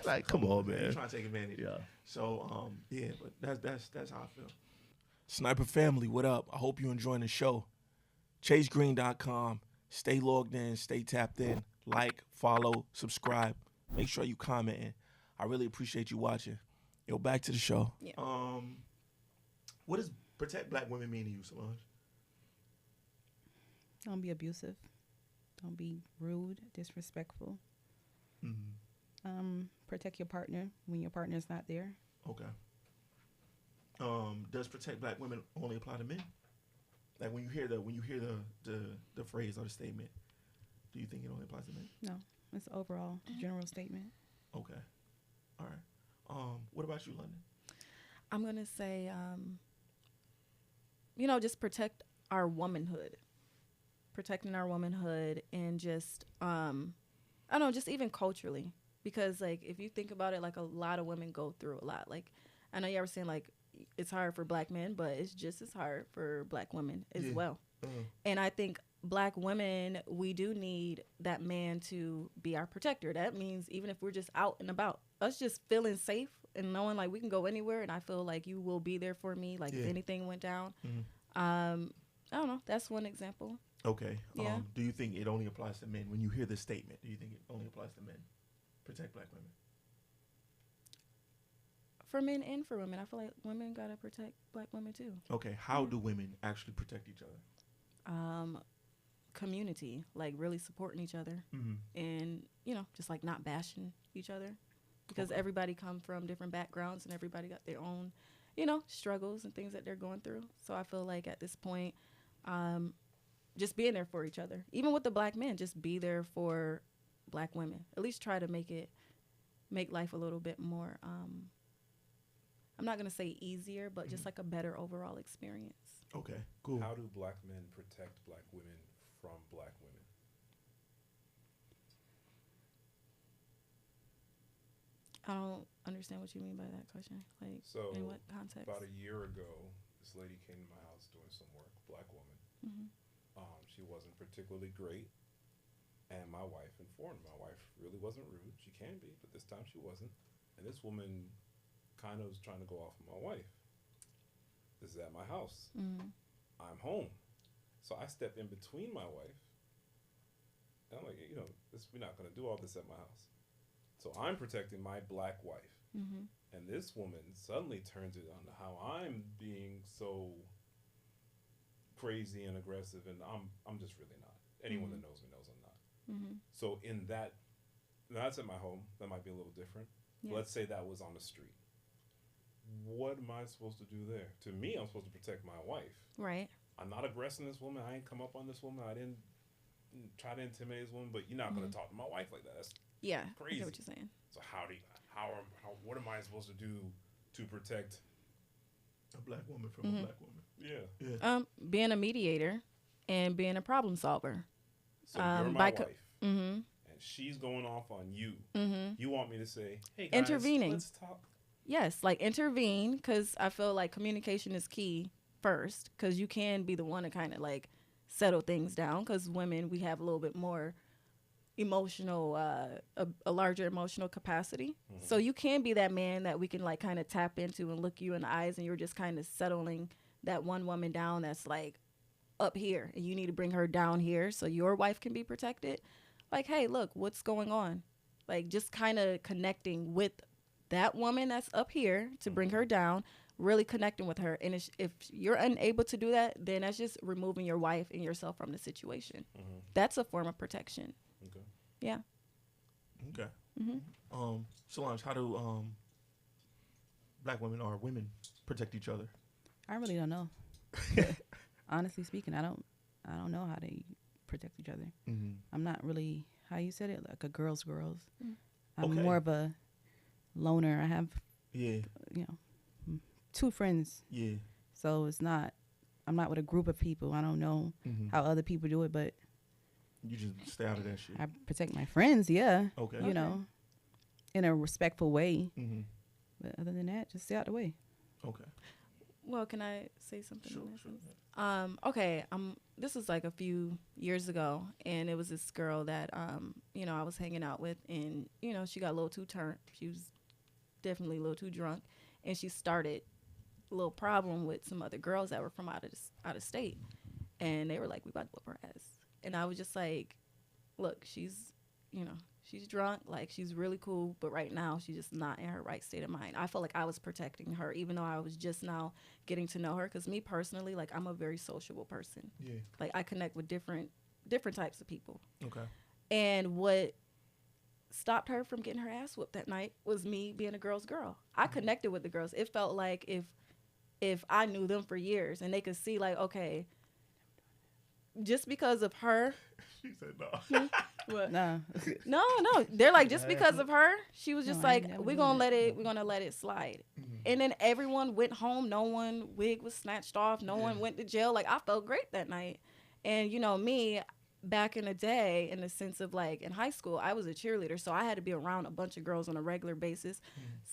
Like, come on, You man. trying to take advantage. Yeah. So, yeah, but that's how I feel. Sniper family, what up? I hope you're enjoying the show. ChaceGreene.com. Stay logged in, stay tapped in. Like, follow, subscribe. Make sure you commenting. I really appreciate you watching. Yo, back to the show. Yeah. What does protect black women mean to you, Solange? Don't be abusive. Don't be rude, disrespectful. Protect your partner when your partner's not there. Okay. Does protect black women only apply to men? Like when you hear the phrase or the statement, do you think it only applies to men? No, it's an overall general statement. Okay. All right. What about you, London? I'm gonna say, just protect our womanhood, protecting our womanhood, and just I don't know, just even culturally, because like if you think about it, like a lot of women go through a lot. Like I know you ever saying like it's hard for black men, but it's just as hard for black women as well. And I think black women, we do need that man to be our protector. That means even if we're just out and about, us just feeling safe and knowing like we can go anywhere, and I feel like you will be there for me, like if anything went down. I don't know. That's one example. Okay. Yeah. Do you think it only applies to men? When you hear the statement, do you think it only applies to men? Protect black women. For men and for women, I feel like women gotta protect black women too. Okay. How do women actually protect each other? Community, like really supporting each other, and just like not bashing each other, because everybody come from different backgrounds and everybody got their own, struggles and things that they're going through. So I feel like at this point, just being there for each other, even with the black men, just be there for black women. At least try to make life a little bit more. I'm not gonna say easier, but just like a better overall experience. Okay. Cool. How do black men protect black women from black women? I don't understand what you mean by that question. Like, So, in what context? About a year ago, this lady came to my house doing some work, black woman. She wasn't particularly great, and my wife informed me. My wife really wasn't rude. She can be, but this time she wasn't. And this woman kind of was trying to go off on my wife. This is at my house. I'm home. So I stepped in between my wife. And I'm like, we're not going to do all this at my house. So I'm protecting my black wife. Mm-hmm. And this woman suddenly turns it on to how I'm being so crazy and aggressive, and I'm just really not. Anyone that knows me knows I'm not. Mm-hmm. So in that's at my home. That might be a little different. Yeah. Let's say that was on the street. What am I supposed to do there? To me, I'm supposed to protect my wife. Right. I'm not aggressing this woman. I ain't come up on this woman. I didn't try to intimidate this woman. But you're not going to talk to my wife like that. That's Yeah. crazy. I get what you're saying. So what am I supposed to do to protect A black woman from a black woman. Yeah. Being a mediator and being a problem solver. So you're my wife, Mm-hmm. and she's going off on you. Mm-hmm. You want me to say, "Hey guys, Intervening. let's talk." Yes, like intervene, because I feel like communication is key first, because you can be the one to kind of like settle things down, because women, we have a little bit more emotional, a larger emotional capacity. Mm-hmm. So you can be that man that we can like kind of tap into and look you in the eyes, and you're just kind of settling that one woman down that's like up here, and you need to bring her down here so your wife can be protected. Like, hey, look, what's going on? Like, just kind of connecting with that woman that's up here to bring her down, really connecting with her. And if you're unable to do that, then that's just removing your wife and yourself from the situation. Mm-hmm. That's a form of protection. Okay. Yeah. Okay. Mm-hmm. Solange, how do black women or women protect each other? I really don't know. Honestly speaking, I don't know how they protect each other. Mm-hmm. I'm not really, how you said it, like a girls. Mm. I'm Okay. more of a loner. I have, Yeah. 2 friends. Yeah. So I'm not with a group of people. I don't know Mm-hmm. how other people do it, but You just stay out of that shit. I protect my friends, yeah. Okay. You know, in a respectful way. Mm-hmm. But other than that, just stay out the way. Okay. Well, can I say something? Sure. in that Sure. sense? Okay. This was like a few years ago, and it was this girl that I was hanging out with, and she got a little too turned. She was definitely a little too drunk, and she started a little problem with some other girls that were from out of state, and they were like, "We about to whip her ass," and I was just like, "Look, she's drunk, like she's really cool, but right now she's just not in her right state of mind." I felt like I was protecting her, even though I was just now getting to know her. Because me personally, like I'm a very sociable person. Yeah. Like I connect with different types of people. Okay. And what stopped her from getting her ass whooped that night was me being a girl's girl. I connected with the girls. It felt like if I knew them for years and they could see like, okay, just because of her. She said no. What? No. No. They're like, just because of her, she was just No, I like, ain't never we're doing gonna let it slide. And then everyone went home. No one wig was snatched off. No one went to jail. Like I felt great that night. And me, back in the day, in the sense of like in high school, I was a cheerleader, so I had to be around a bunch of girls on a regular basis.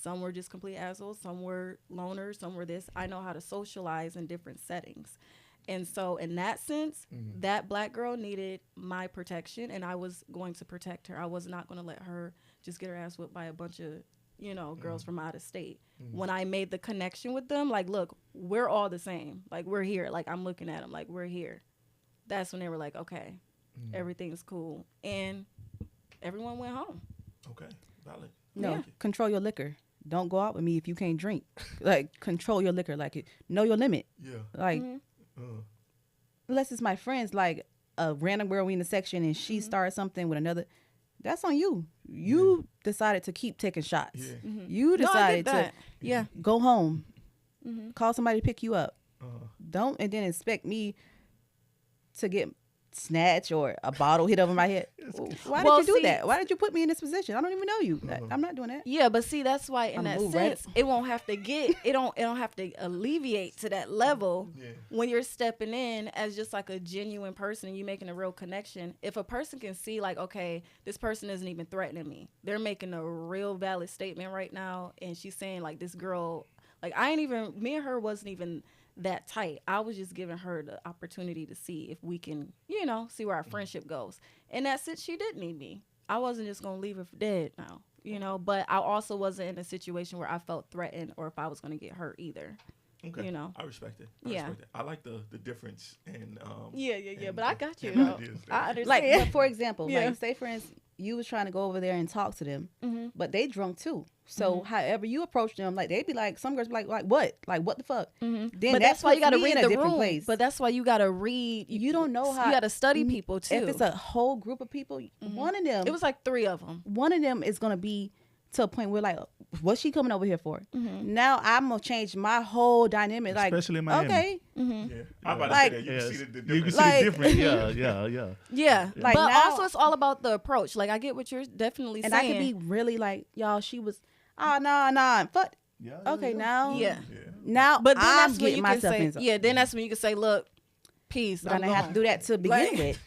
Some were just complete assholes. Some were loners. Some were this. I know how to socialize in different settings. And so in that sense, that black girl needed my protection, and I was going to protect her. I was not going to let her just get her ass whipped by a bunch of, girls from out of state. When I made the connection with them, like, look, we're all the same. Like, we're here. Like, I'm looking at them like, we're here. That's when they were like, okay, everything's cool. And everyone went home. Okay. Valid. No, Yeah. control your liquor. Don't go out with me if you can't drink. Like, control your liquor. Like, know your limit. Yeah. Like, unless it's my friends, like a random girl in the section and she started something with another, that's on you. You decided to keep taking shots. Yeah. You No, I decided get to that. Yeah. go home, call somebody to pick you up. Uh-huh. Don't and then expect me to get snatched or a bottle hit over my head. Why Well, did you do see- that? Why did you put me in this position? I don't even know you. Uh-huh. I'm not doing that. Yeah, but see, that's why in I'ma that move right- sense, it won't have to get it don't have to alleviate to that level Yeah. when you're stepping in as just like a genuine person and you making a real connection. If a person can see like, okay, this person isn't even threatening me. They're making a real valid statement right now, and she's saying like this girl, like me and her wasn't even that tight. I was just giving her the opportunity to see if we can, see where our friendship goes. In that sense, she did need me. I wasn't just going to leave her for dead now, but I also wasn't in a situation where I felt threatened or if I was going to get hurt either. Okay. I respect it. Yeah. Respect it. I like the difference in Yeah, and- but I got you. and though. ideas there. I understand. Like, but for example, Yeah. like say for instance, you was trying to go over there and talk to them, but they drunk too. So however you approach them, like they'd be like, some girls be like what? Like what the fuck? Then But that's why you got to read in a the different room. place. But that's why you got to read. You don't know how you got to study people too. If it's a whole group of people, one of them, it was like 3 of them. one of them is gonna be to a point where like, what's she coming over here for? Now I'm gonna change my whole dynamic. Like, Especially in Miami. okay, Yeah. I'm about Like- to say that. You can see the You can difference. see Like- the difference. Yeah. Yeah, Like but now- also it's all about the approach. Like I get what you're definitely and saying. I could be really like, y'all, she was, nah, fuck. Yeah, Okay, now, yeah. now, But then I'm that's when getting you can myself say, in. yeah. Then that's when you can say, look, peace. But I I'm didn't have to do that to begin Like- with.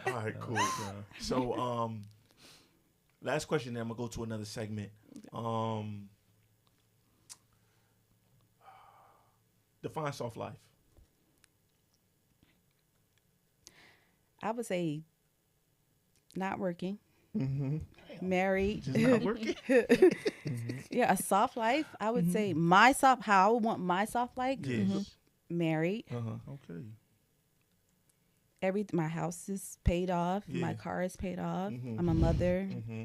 All right, cool. So, last question. Then I'm gonna go to another segment. Define soft life. I would say not working, married, Just not working. yeah, a soft life. I would say how I would want my soft life. Yes. Married. Okay. My house is paid off. Yeah. My car is paid off. Mhm. I'm a mother. Mm-hmm.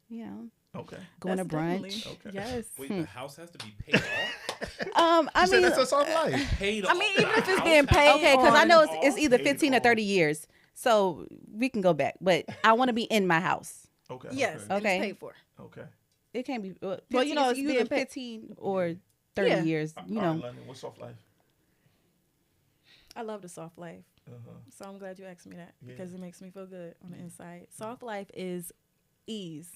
You know, Okay. going That's to brunch. definitely- Okay. Yes. Wait, the house has to be paid off? I You said mean, that's a soft life. Paid I off. mean, even if The it's house being has to paid be okay, because I know it's Paid either off. 15 or 30 years, so we can go back. But I want to be in my house. Okay. Yes. Okay. and Okay. it's paid for. Okay. It can't be. 15, Well, you know, it's either being paid. 15 or 30 Yeah. years. You All right, know, London, what's soft life? I love the soft life. Uh-huh. So I'm glad you asked me that Yeah. because it makes me feel good on the inside. Soft life is ease.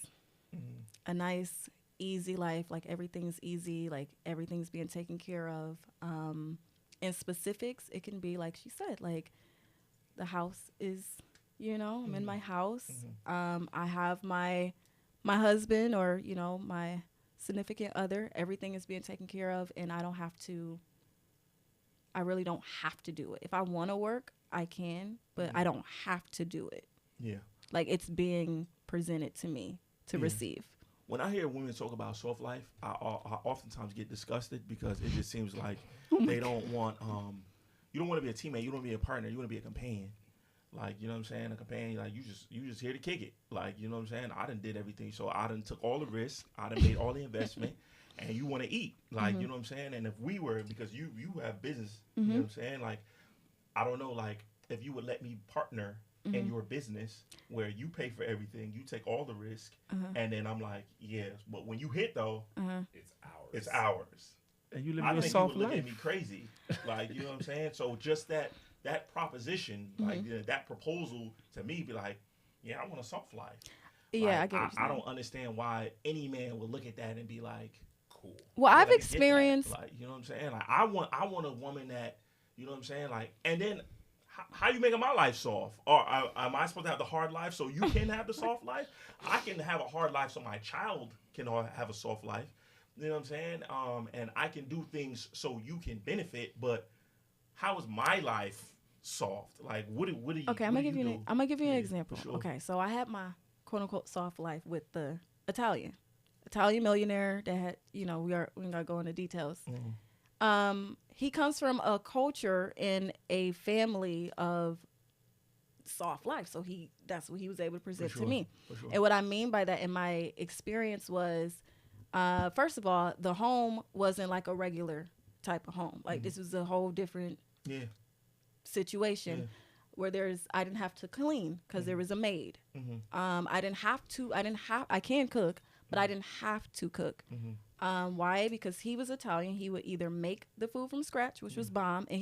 Mm-hmm. A nice, easy life. Like everything's easy. Like everything's being taken care of. In specifics, it can be like she said, like the house is, I'm in my house. I have my husband or, my significant other. Everything is being taken care of and I really don't have to do it. If I want to work, I can, but I don't have to do it. Yeah. Like it's being presented to me to receive. When I hear women talk about soft life, I oftentimes get disgusted because it just seems like they don't want. You don't want to be a teammate. You don't want to be a partner. You want to be a companion. Like, you know what I'm saying? A companion. Like you just here to kick it. Like, you know what I'm saying? I done did everything. So I done took all the risks. I done made all the investment. And you want to eat. Like, you know what I'm saying? And if we were, because you have business. You know what I'm saying? Like, I don't know. Like, if you would let me partner in your business where you pay for everything, you take all the risk, and then I'm like, yes, but when you hit though, It's ours. it's ours. And you live I a think soft you would look at life. me crazy, like, you know what I'm saying? So just that proposition, like that proposal to me, be like, yeah, I want a soft life. Yeah, Like, I get what you're I saying. don't understand why any man would look at that and be like, Cool. Well, yeah, I've let me get that. experienced. Like, you know what I'm saying? Like, I want a woman that, you know what I'm saying? Like, and then how you making my life soft? Or am I supposed to have the hard life so you can have the soft life? I can have a hard life so my child can have a soft life. You know what I'm saying? And I can do things so you can benefit. But how is my life soft? Like, what do you? Okay, I'm what gonna do give you. do? I'm gonna give you an Yeah, example. for sure. Okay, so I had my quote unquote soft life with the Italian millionaire that had. We ain't gotta go into details. He comes from a culture and a family of soft life, so that's what he was able to present sure, to me. for sure. And what I mean by that in my experience was, first of all, the home wasn't like a regular type of home. Like this was a whole different Yeah. situation where I didn't have to clean because there was a maid. I can cook, but I didn't have to cook. Why? Because he was Italian. He would either make the food from scratch, which was bomb, and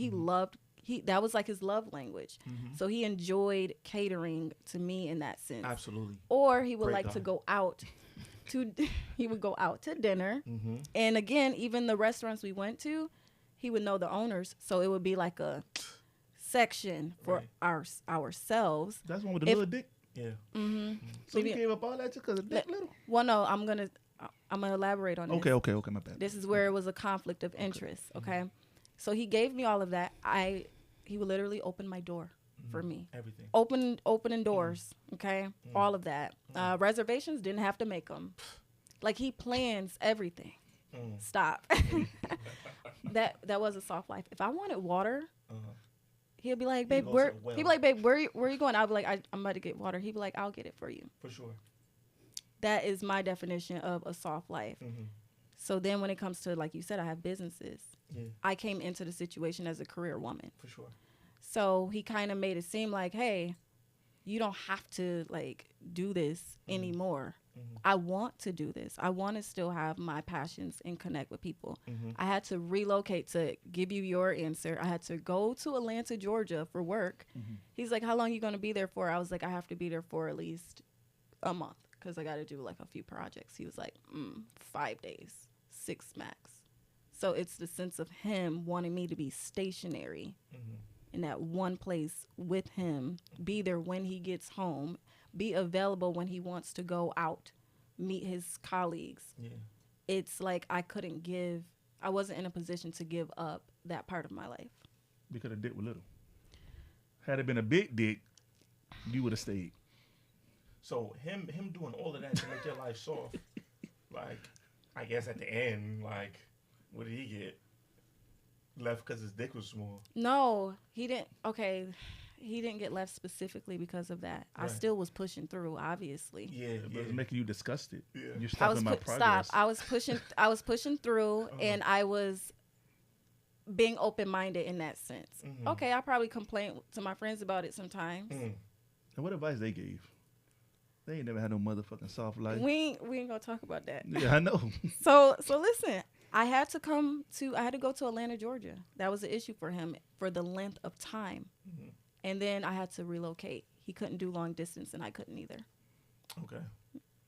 that was like his love language. So he enjoyed catering to me in that sense. Absolutely. Or he would Great like guy. to go out he would go out to dinner. And again, even the restaurants we went to, he would know the owners, so it would be like a section for ourselves. That's one with the If- little dick. Yeah. So you gave up all that just because of dick little? Well, no, I'm gonna elaborate on this. Okay, my bad. This is where it was a conflict of interest. Okay, so he gave me all of that. He would literally open my door for me. Everything. Opening doors. Okay, all of that. Reservations, didn't have to make them. Like he plans everything. Stop. That was a soft life. If I wanted water, He'll be like, He babe, goes where? to the well. He'll be like, babe, where you going? I'll be like, I'm about to get water. He'll be like, I'll get it for you. For sure. That is my definition of a soft life. Mm-hmm. So then when it comes to, like you said, I have businesses. Yeah. I came into the situation as a career woman. For sure. So he kind of made it seem like, hey, you don't have to like do this anymore. Mm-hmm. I want to do this. I want to still have my passions and connect with people. Mm-hmm. I had to relocate to give you your answer. I had to go to Atlanta, Georgia for work. Mm-hmm. He's like, how long you going to be there for? I was like, I have to be there for at least a month because I got to do like a few projects. He was like, 5 days, 6 max. So it's the sense of him wanting me to be stationary Mm-hmm. in that one place with him, be there when he gets home, be available when he wants to go out, meet his colleagues. Yeah. It's like I wasn't in a position to give up that part of my life. Because the dick was little. Had it been a big dick, you would have stayed. So him doing all of that to make your life soft, like, I guess at the end, like, what did he get? Left because his dick was small. No, he didn't. Okay, he didn't get left specifically because of that. I Right. still was pushing through, obviously. Yeah, But it's making you disgusted. Yeah. You're I was stopping my progress. I was pushing through, and I was being open minded in that sense. Mhm. Okay, I probably complain to my friends about it sometimes. Mm. And what advice they gave? They ain't never had no motherfucking soft life. We ain't gonna talk about that. Yeah, I know. So listen, I had to go to Atlanta, Georgia. That was an issue for him for the length of time. Mm-hmm. And then I had to relocate. He couldn't do long distance and I couldn't either. Okay.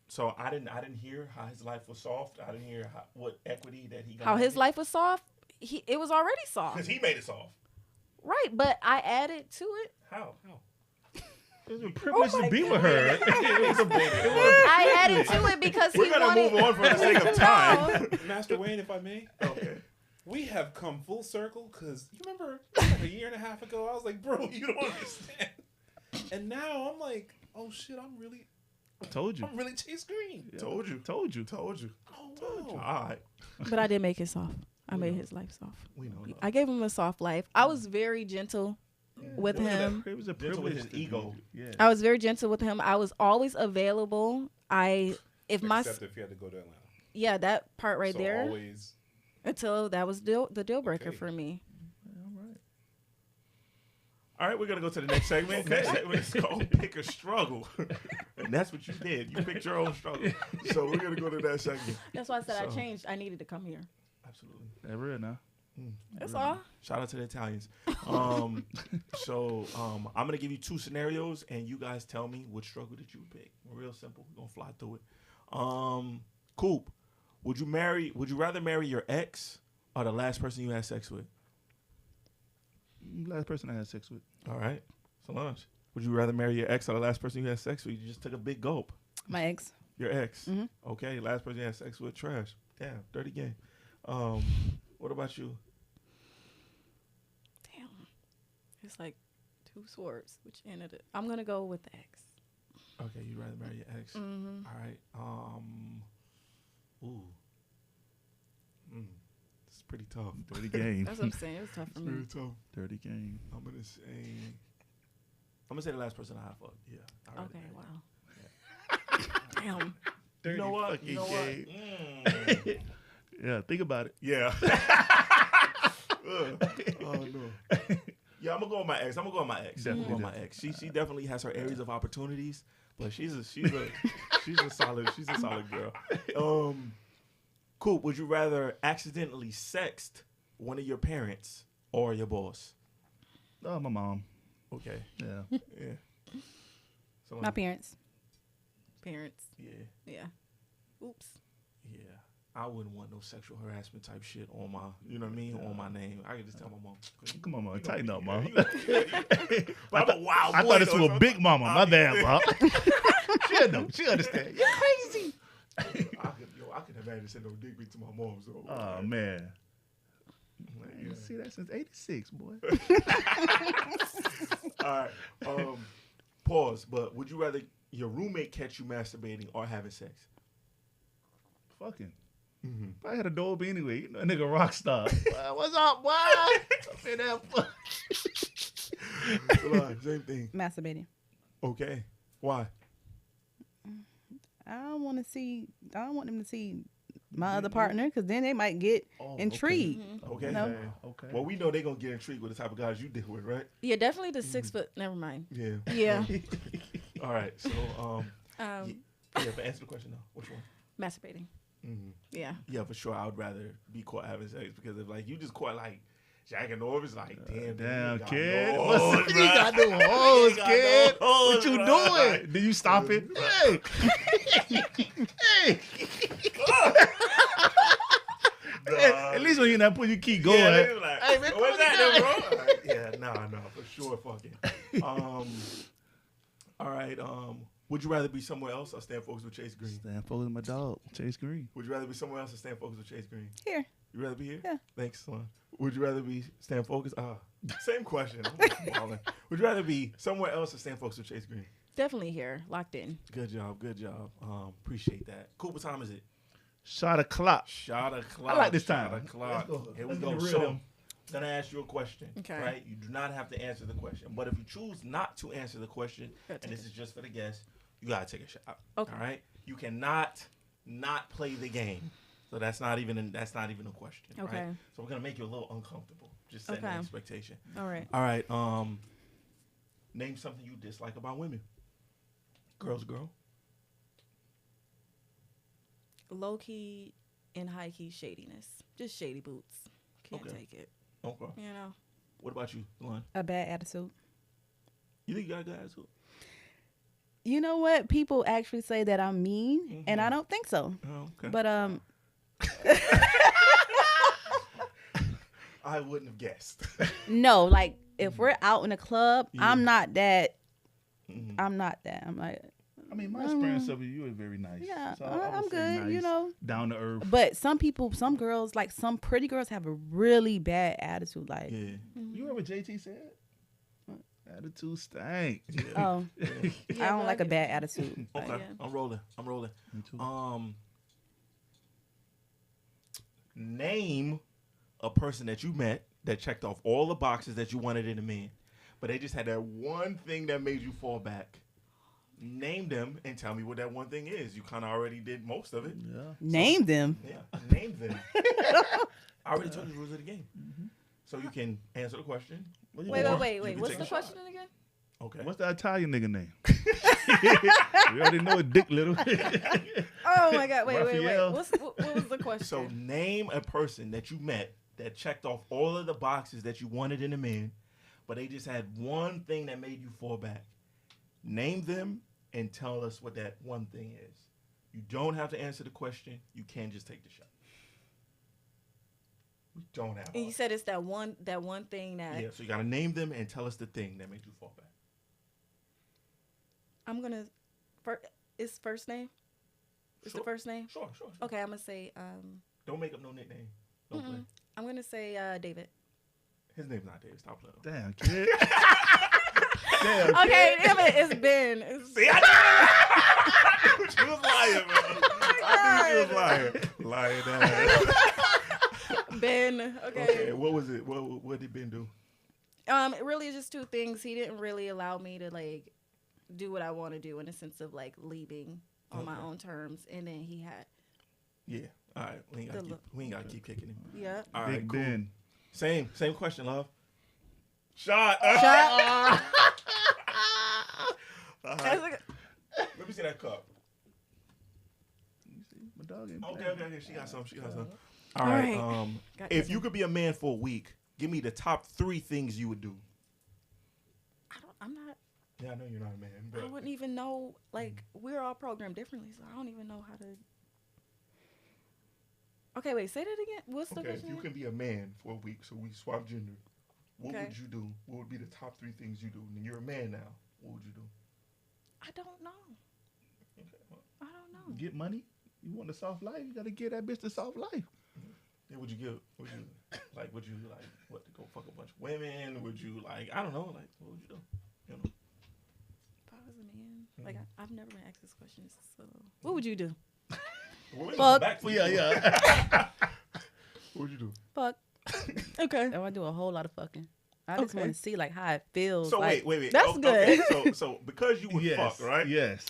So I didn't hear how his life was soft. I didn't hear what equity that he got. How his life was soft, it was already soft. Because he made it soft. Right, but I added to it. How? It was a privilege to be with her. I added to it because We're he gonna wanted move on for the sake of time. Master Wayne, if I may. Okay. We have come full circle because you remember like a year and a half ago, I was like, bro, you don't understand. And now I'm like, oh shit, I'm really Chace Greene. Yeah. Told you. Told you. Oh, wow. All right. But I did make it soft. I made his life soft. We know. I gave him a soft life. I was very gentle with him. It was a Gentle with privilege his to be ego. with you. Yeah. I was very gentle with him. I was always available. Except if you had to go to Atlanta. That part right So there always. until that was the deal breaker Okay. for me. All right, we're gonna go to the next segment. Next segment is called "Pick a Struggle," and that's what you did. You picked your own struggle. So we're gonna go to that segment. That's why I said I So- changed. I needed to come here. Absolutely. That real now. That's all. Shout out to the Italians. I'm gonna give you 2 scenarios, and you guys tell me which struggle did you pick. Real simple. We're gonna fly through it. Coop, would you rather marry your ex or the last person you had sex with? Last person I had sex with. All right, Solange, would you rather marry your ex or the last person you had sex with? You just took a big gulp. My ex. Your ex. Mhm. Okay, last person you had sex with, trash. Damn, dirty game. What about you? Damn. It's like 2 swords, which ended it. I'm gonna go with the X. Okay, you'd rather marry your ex. Mm-hmm. All right. It's pretty tough. Dirty game. That's what I'm saying. It was tough for It's very me. tough. Dirty game. I'm gonna say the last person I fucked. Yeah. I already Okay, married. wow. Damn. You know what? You know what? Fucking Yeah, think about it. Yeah. Oh no. Yeah, I'm gonna go with my ex. I'm gonna go with my ex. I'm gonna go with my ex. She definitely has her areas of opportunities, but she's a solid girl. Cool. Would you rather accidentally sext one of your parents or your boss? Oh, my mom. Okay. Yeah. Yeah. So, My parents. Parents. Yeah. Yeah. Oops. Yeah. I wouldn't want no sexual harassment type shit on my, you know what I mean, on my name. I could just tell my mom. Come on, mom. Tighten up, mom. But I'm a wild boy. I thought this though, was so a big mama. My bad, bro. She know. She understand. You're crazy. I could imagine sending no dick pic to my mom. So. Oh, man. Like, You yeah. see that since 86, boy. All right. Pause. But would you rather your roommate catch you masturbating or having sex? Fucking. Mm-hmm. I had a Dolby anyway. You know, a nigga rock star. What's up, boy? Up in that Salon, same thing. Masturbating. Okay. Why? I don't want them to see my other partner, because then they might get intrigued. Okay. No. Okay. Well, we know they're going to get intrigued with the type of guys you deal with, right? Yeah, definitely the 6 foot. Never mind. Yeah. Yeah. All right. So, yeah, but answer the question now. Which one? Masturbating. Mm-hmm. Yeah. Yeah, for sure. I would rather be caught having sex, because if like you just caught like jacking off, it's like damn kid. no What's hoes, you bruh. got no hoes, You got kid. no hoes, What you bruh. doing? Do you stop it? Hey. Hey. At least when you're not putting, you keep going. Yeah, they was like, Hey, man, what's come that, on, bro? Like, yeah, no, for sure, fucking. All right. Would you rather be somewhere else or stand focused with Chace Greene? Stand focused with my dog, Chace Greene. Would you rather be somewhere else or stand focused with Chace Greene? Here. You rather be here? Yeah. Thanks, son. Would you rather be stand focused? Same question. I'm balling. Would you rather be somewhere else or stand focused with Chace Greene? Definitely here, locked in. Good job. Appreciate that. Cool. What time is it? Shot o'clock. Shot o'clock. I like this time. Shot o'clock. Let's go. Here we Let's go. get rid So, of I'm them. gonna ask you a question. Okay. Right? You do not have to answer the question, but if you choose not to answer the question, Gotta and take this is just for the guests, you gotta take a shot. Okay. All right. You cannot not play the game. So that's not even a question. Okay. Right? So we're gonna make you a little uncomfortable. Just setting Okay. an expectation. All right. All right. Name something you dislike about women. Girls, girl. Low key and high key shadiness. Just shady boots. Can't Okay. take it. Okay. You know. What about you, Lon? A bad attitude. You think you got a good attitude? You know what? People actually say that I'm mean, and I don't think so. Oh, okay. But I wouldn't have guessed. no, like if we're out in a club, Yeah. I'm not that. Mhm. I'm not that. I'm like, I mean, my experience of you are very nice. yeah, So I would I'm say good. You nice, know. down to earth. But some girls, like some pretty girls, have a really bad attitude. Like, Yeah. You heard what JT said? Attitude stank. oh, Yeah, I don't but like a get bad you. attitude. Okay. Yeah. I'm rolling. Me too. Name a person that you met that checked off all the boxes that you wanted in a man, but they just had that one thing that made you fall back. Name them and tell me what that one thing is. You kind of already did most of it. Yeah. Name them. Yeah, name them. I already told you the rules of the game. So you can answer the question. Wait. You What's can the take a shot. question again? Okay. What's the Italian nigga name? We already know it, Dick Little. Oh my God! Wait. Raphael. What was the question? So name a person that you met that checked off all of the boxes that you wanted in a man, but they just had one thing that made you fall back. Name them and tell us what that one thing is. You don't have to answer the question. You can just take the shot. We don't have. And you said it's that one thing that Yeah, so you gotta name them and tell us the thing that made you fall back. I'm gonna. It's first name. It's Sure. the first name. Sure. Okay, I'm gonna say. Don't make up no nickname. Don't play. I'm gonna say David. His name's not David. Stop playing. Damn, kid. Damn, Okay, damn it, it's Ben. See, I knew she was lying, man. I knew she was lying. Lying ass. Ben. Okay, Okay. what was it? What did Ben do? It really just two things. He didn't really allow me to like do what I want to do in the sense of like leaving on my own terms, and then he had. Yeah. All right. We ain't gotta keep kicking him. Yeah. All right. Big Cool. Ben. Same question, love. Shot. Shot. All right. Let me see that cup. My dog ain't Okay. She got some. All All right. right. If you could be a man for a week, give me the top 3 things you would do. I'm not. Yeah, I know you're not a man, I but wouldn't even know. Like we're all programmed differently, so I don't even know how to. Okay, wait. Say that again. What's the okay. If question? you again? can be a man for a week, so we swap gender, what Okay. would you do? What would be the top 3 things you do? And you're a man now. What would you do? I don't know. Okay. Well, I don't know. Get money? You want a soft life? You gotta give that bitch the soft life. yeah, would you what to go fuck a bunch of women? Would you I don't know, what would you do? You know? If I was a man, like I've never been asked this question, so what would you do? Well, we Fuck. back to you. Yeah. What would you do? Fuck. Okay. Oh, I do a whole lot of fucking. I just want to see like how it feels. So like, wait. That's Okay, good. so because you would fuck, right? Yes.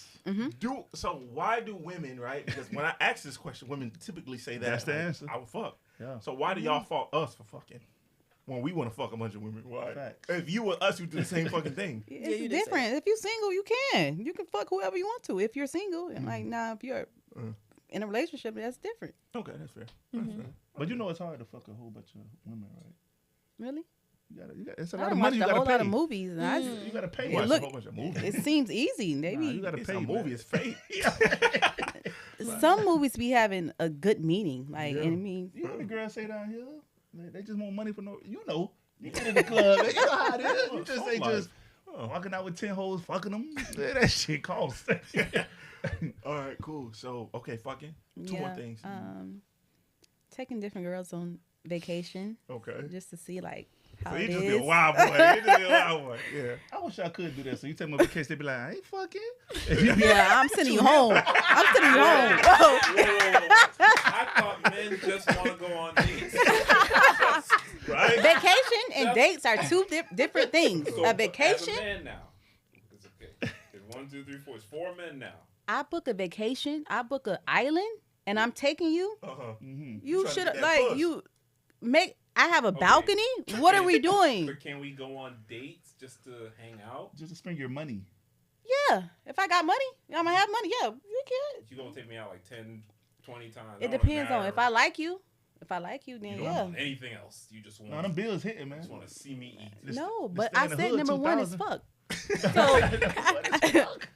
So why do women, right? Because when I ask this question, women typically say that. That's the answer. I would fuck. Yeah. So why do y'all fault us for fucking? When we want to fuck a bunch of women, why? Facts. If you were us, you do the same fucking thing. It's you did different. If you're single, you can. You can fuck whoever you want to. If you're single, and like now, if you're in a relationship, that's different. Okay, that's fair. That's fair. But you know it's hard to fuck a whole bunch of women, right? Really? You got. It's a I lot of don't money watch you a gotta whole pay. lot of movies, and I You gotta pay. You watch look- a whole bunch of movies. it seems easy. Maybe you gotta It's pay. a movie. It's fake. some movies be having a good meaning. Like, Yeah. and I mean, You know the girls say down here, they just want money for no. You know, you get in the club, you know how it is. You just ain't just walking out with 10 hoes, fucking them. That shit costs. All right, cool. So, okay, fucking. Two more things. taking different girls on vacation Okay. just to see like how So it he just is. be a wild boy. He just be a wild boy. Yeah. I wish I could do that. So you take me on vacation, they be like, I ain't fucking. Yeah, I'm sending you home. I'm sending you home. Whoa. I thought men just want to go on dates. Right? Vacation and dates are two different things. So, A vacation, As a man now. It's okay. It's 1, 2, 3, 4. It's 4 men now. I book a vacation, I book an island, and I'm taking you. Uh-huh. You trying to should get that like puss. you make. I have a Okay. balcony. What are we doing? But can we go on dates just to hang out? Just to spend your money. Yeah, if I got money, I'm gonna have money. Yeah, you can. You gonna take me out like 10, 20 times? It depends on if I like you. If I like you, You then don't yeah. want anything else. You just No, want. them bills hitting, man. Just want to see me eat. This- No, this but thing I in the said hood, number one is 2000. fuck.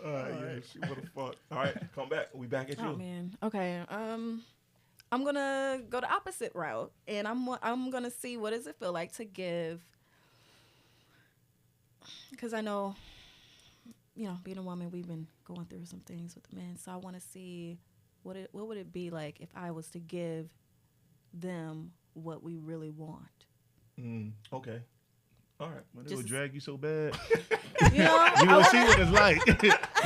All right, yeah, she what the fuck. All right, come back. We back at you. Oh man. Okay. I'm gonna go the opposite route, and I'm gonna see what does it feel like to give. Because I know, being a woman, we've been going through some things with the men, so I want to see what would it be like if I was to give them what we really want. Okay. All right. But it would Just- drag you so bad. You know, You gonna see what it's like. You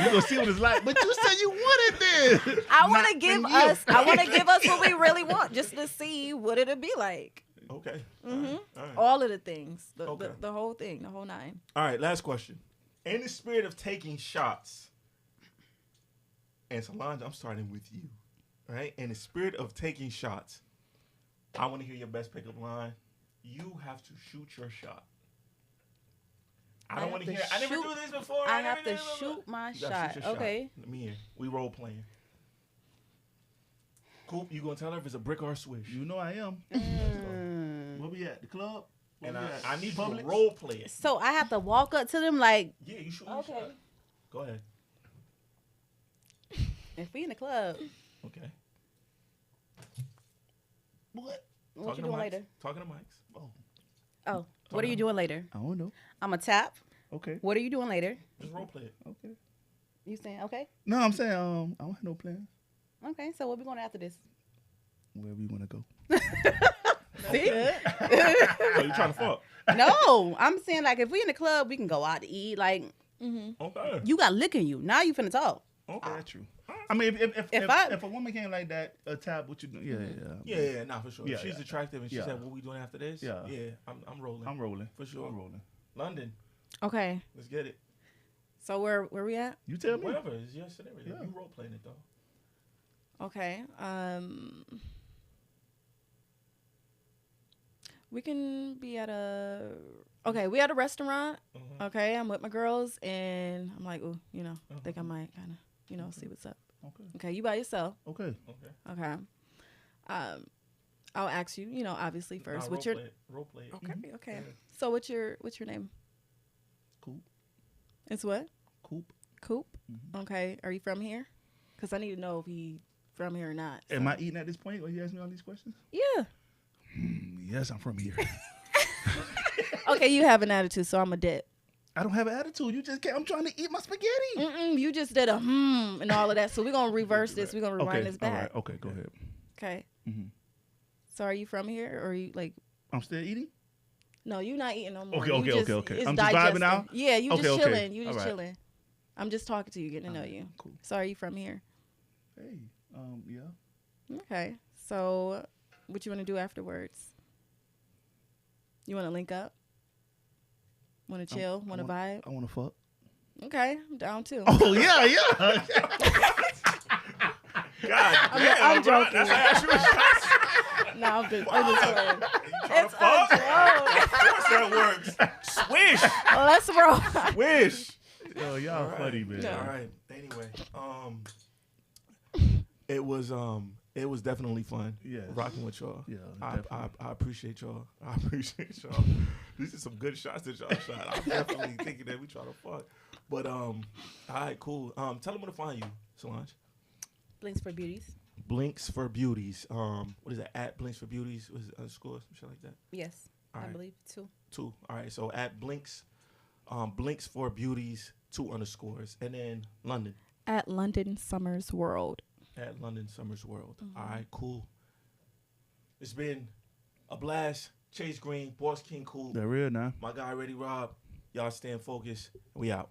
gonna see what it's like. But you said you wanted this. I want to Not give for you. us. I want to give us what we really want, just to see what it'll be like. Okay. Mm-hmm. All right. All of the things, Okay. the whole thing, the whole nine. All right, last question. In the spirit of taking shots, and Solange, I'm starting with you. Right? In the spirit of taking shots, I want to hear your best pickup line. You have to shoot your shot. I don't want to hear. I never do this before. I never have did to this before. shoot my You gotta shot. shoot your Okay. Let me hear. We role playing. Coop, you gonna tell her if it's a brick or a swish? You know I am. Where we at? The club? Where And we at? I need you to Publix? role play it. So I have to walk up to them like, Yeah, you shoot Okay. your shot. Go ahead. if we in the club, Okay. What? what you doing later? Talking to mics. Oh, Oh, what are you doing later? I don't know. I'm a tap. Okay. What are you doing later? Just role play it. Okay. You saying okay? No, I'm saying I don't have no plans. Okay, so what we going after this? Wherever you want to go. See? Oh, you trying to fuck? No, I'm saying like if we in the club, we can go out to eat. Like Okay. you got liquor in you. Now you finna talk. Okay. That's true. I mean, if I- a woman came like that, a tab, what you do? Yeah, nah, for sure. Yeah, If she's yeah. attractive and she Yeah. said, "What we doing after this?" Yeah. I'm rolling. I'm rolling. For sure. I'm rolling. London, Okay. let's get it. So where we at? You tell me. Whatever is your scenario. Yeah. You role playing it though. Okay. We can be at we at a restaurant. Okay, I'm with my girls and I'm like, oh, I think I might kind of, see what's up. Okay. Okay, you by yourself. Okay. Okay. Okay. I'll ask you, obviously first. Nah, What's your role play it. Okay, okay. So what's your name? Coop. It's what? Coop. Coop? Okay. Are you from here? Because I need to know if he from here or not. Am so. I eating at this point when you ask me all these questions? Yeah. Yes, I'm from here. Okay, you have an attitude, so I'm a dip. I don't have an attitude. You just can't. I'm trying to eat my spaghetti. You just did a and all of that. So we're going to reverse this. We're going to rewind this back. All right. Okay, go ahead. Okay. Mhm. So are you from here or are you like, I'm still eating? no, you're not eating no more. Okay, You okay, just- okay. It's I'm just vibing digesting. now? Yeah, you Okay, just okay. chilling. You just All right. chilling. I'm just talking to you, getting to know you. Cool. So are you from here? Hey, yeah. Okay. So what you want to do afterwards? You want to link up? Want to chill? Want to vibe? I want to fuck. Okay, I'm down too. Oh yeah. God I'm damn, bro. joking. That's how I shoot shots. No, I'm just playing. You trying to fuck? Of course that works. Swish. Let's roll. Swish. Yo, y'all funny, man. Yeah. All right. Anyway, it was definitely fun. Yes. Rocking with y'all. Yeah, I appreciate y'all. I appreciate y'all. These are some good shots that y'all shot. I'm definitely thinking that we try to fuck. But all right, cool. Tell them where to find you, Solange. Blinks for Beauties. Blinks for Beauties. What is that? At Blinks for Beauties? Was it underscore? Some shit like that. Yes, All I right. believe 2. 2. All right. So at Blinks, Blinks for Beauties 2 underscores, and then London. At London Summers World. At London Summers World. All right, cool. It's been a blast. Chace Greene, Boss King Cool. They're real now. My guy, Ready Rob. Y'all staying focused. We out.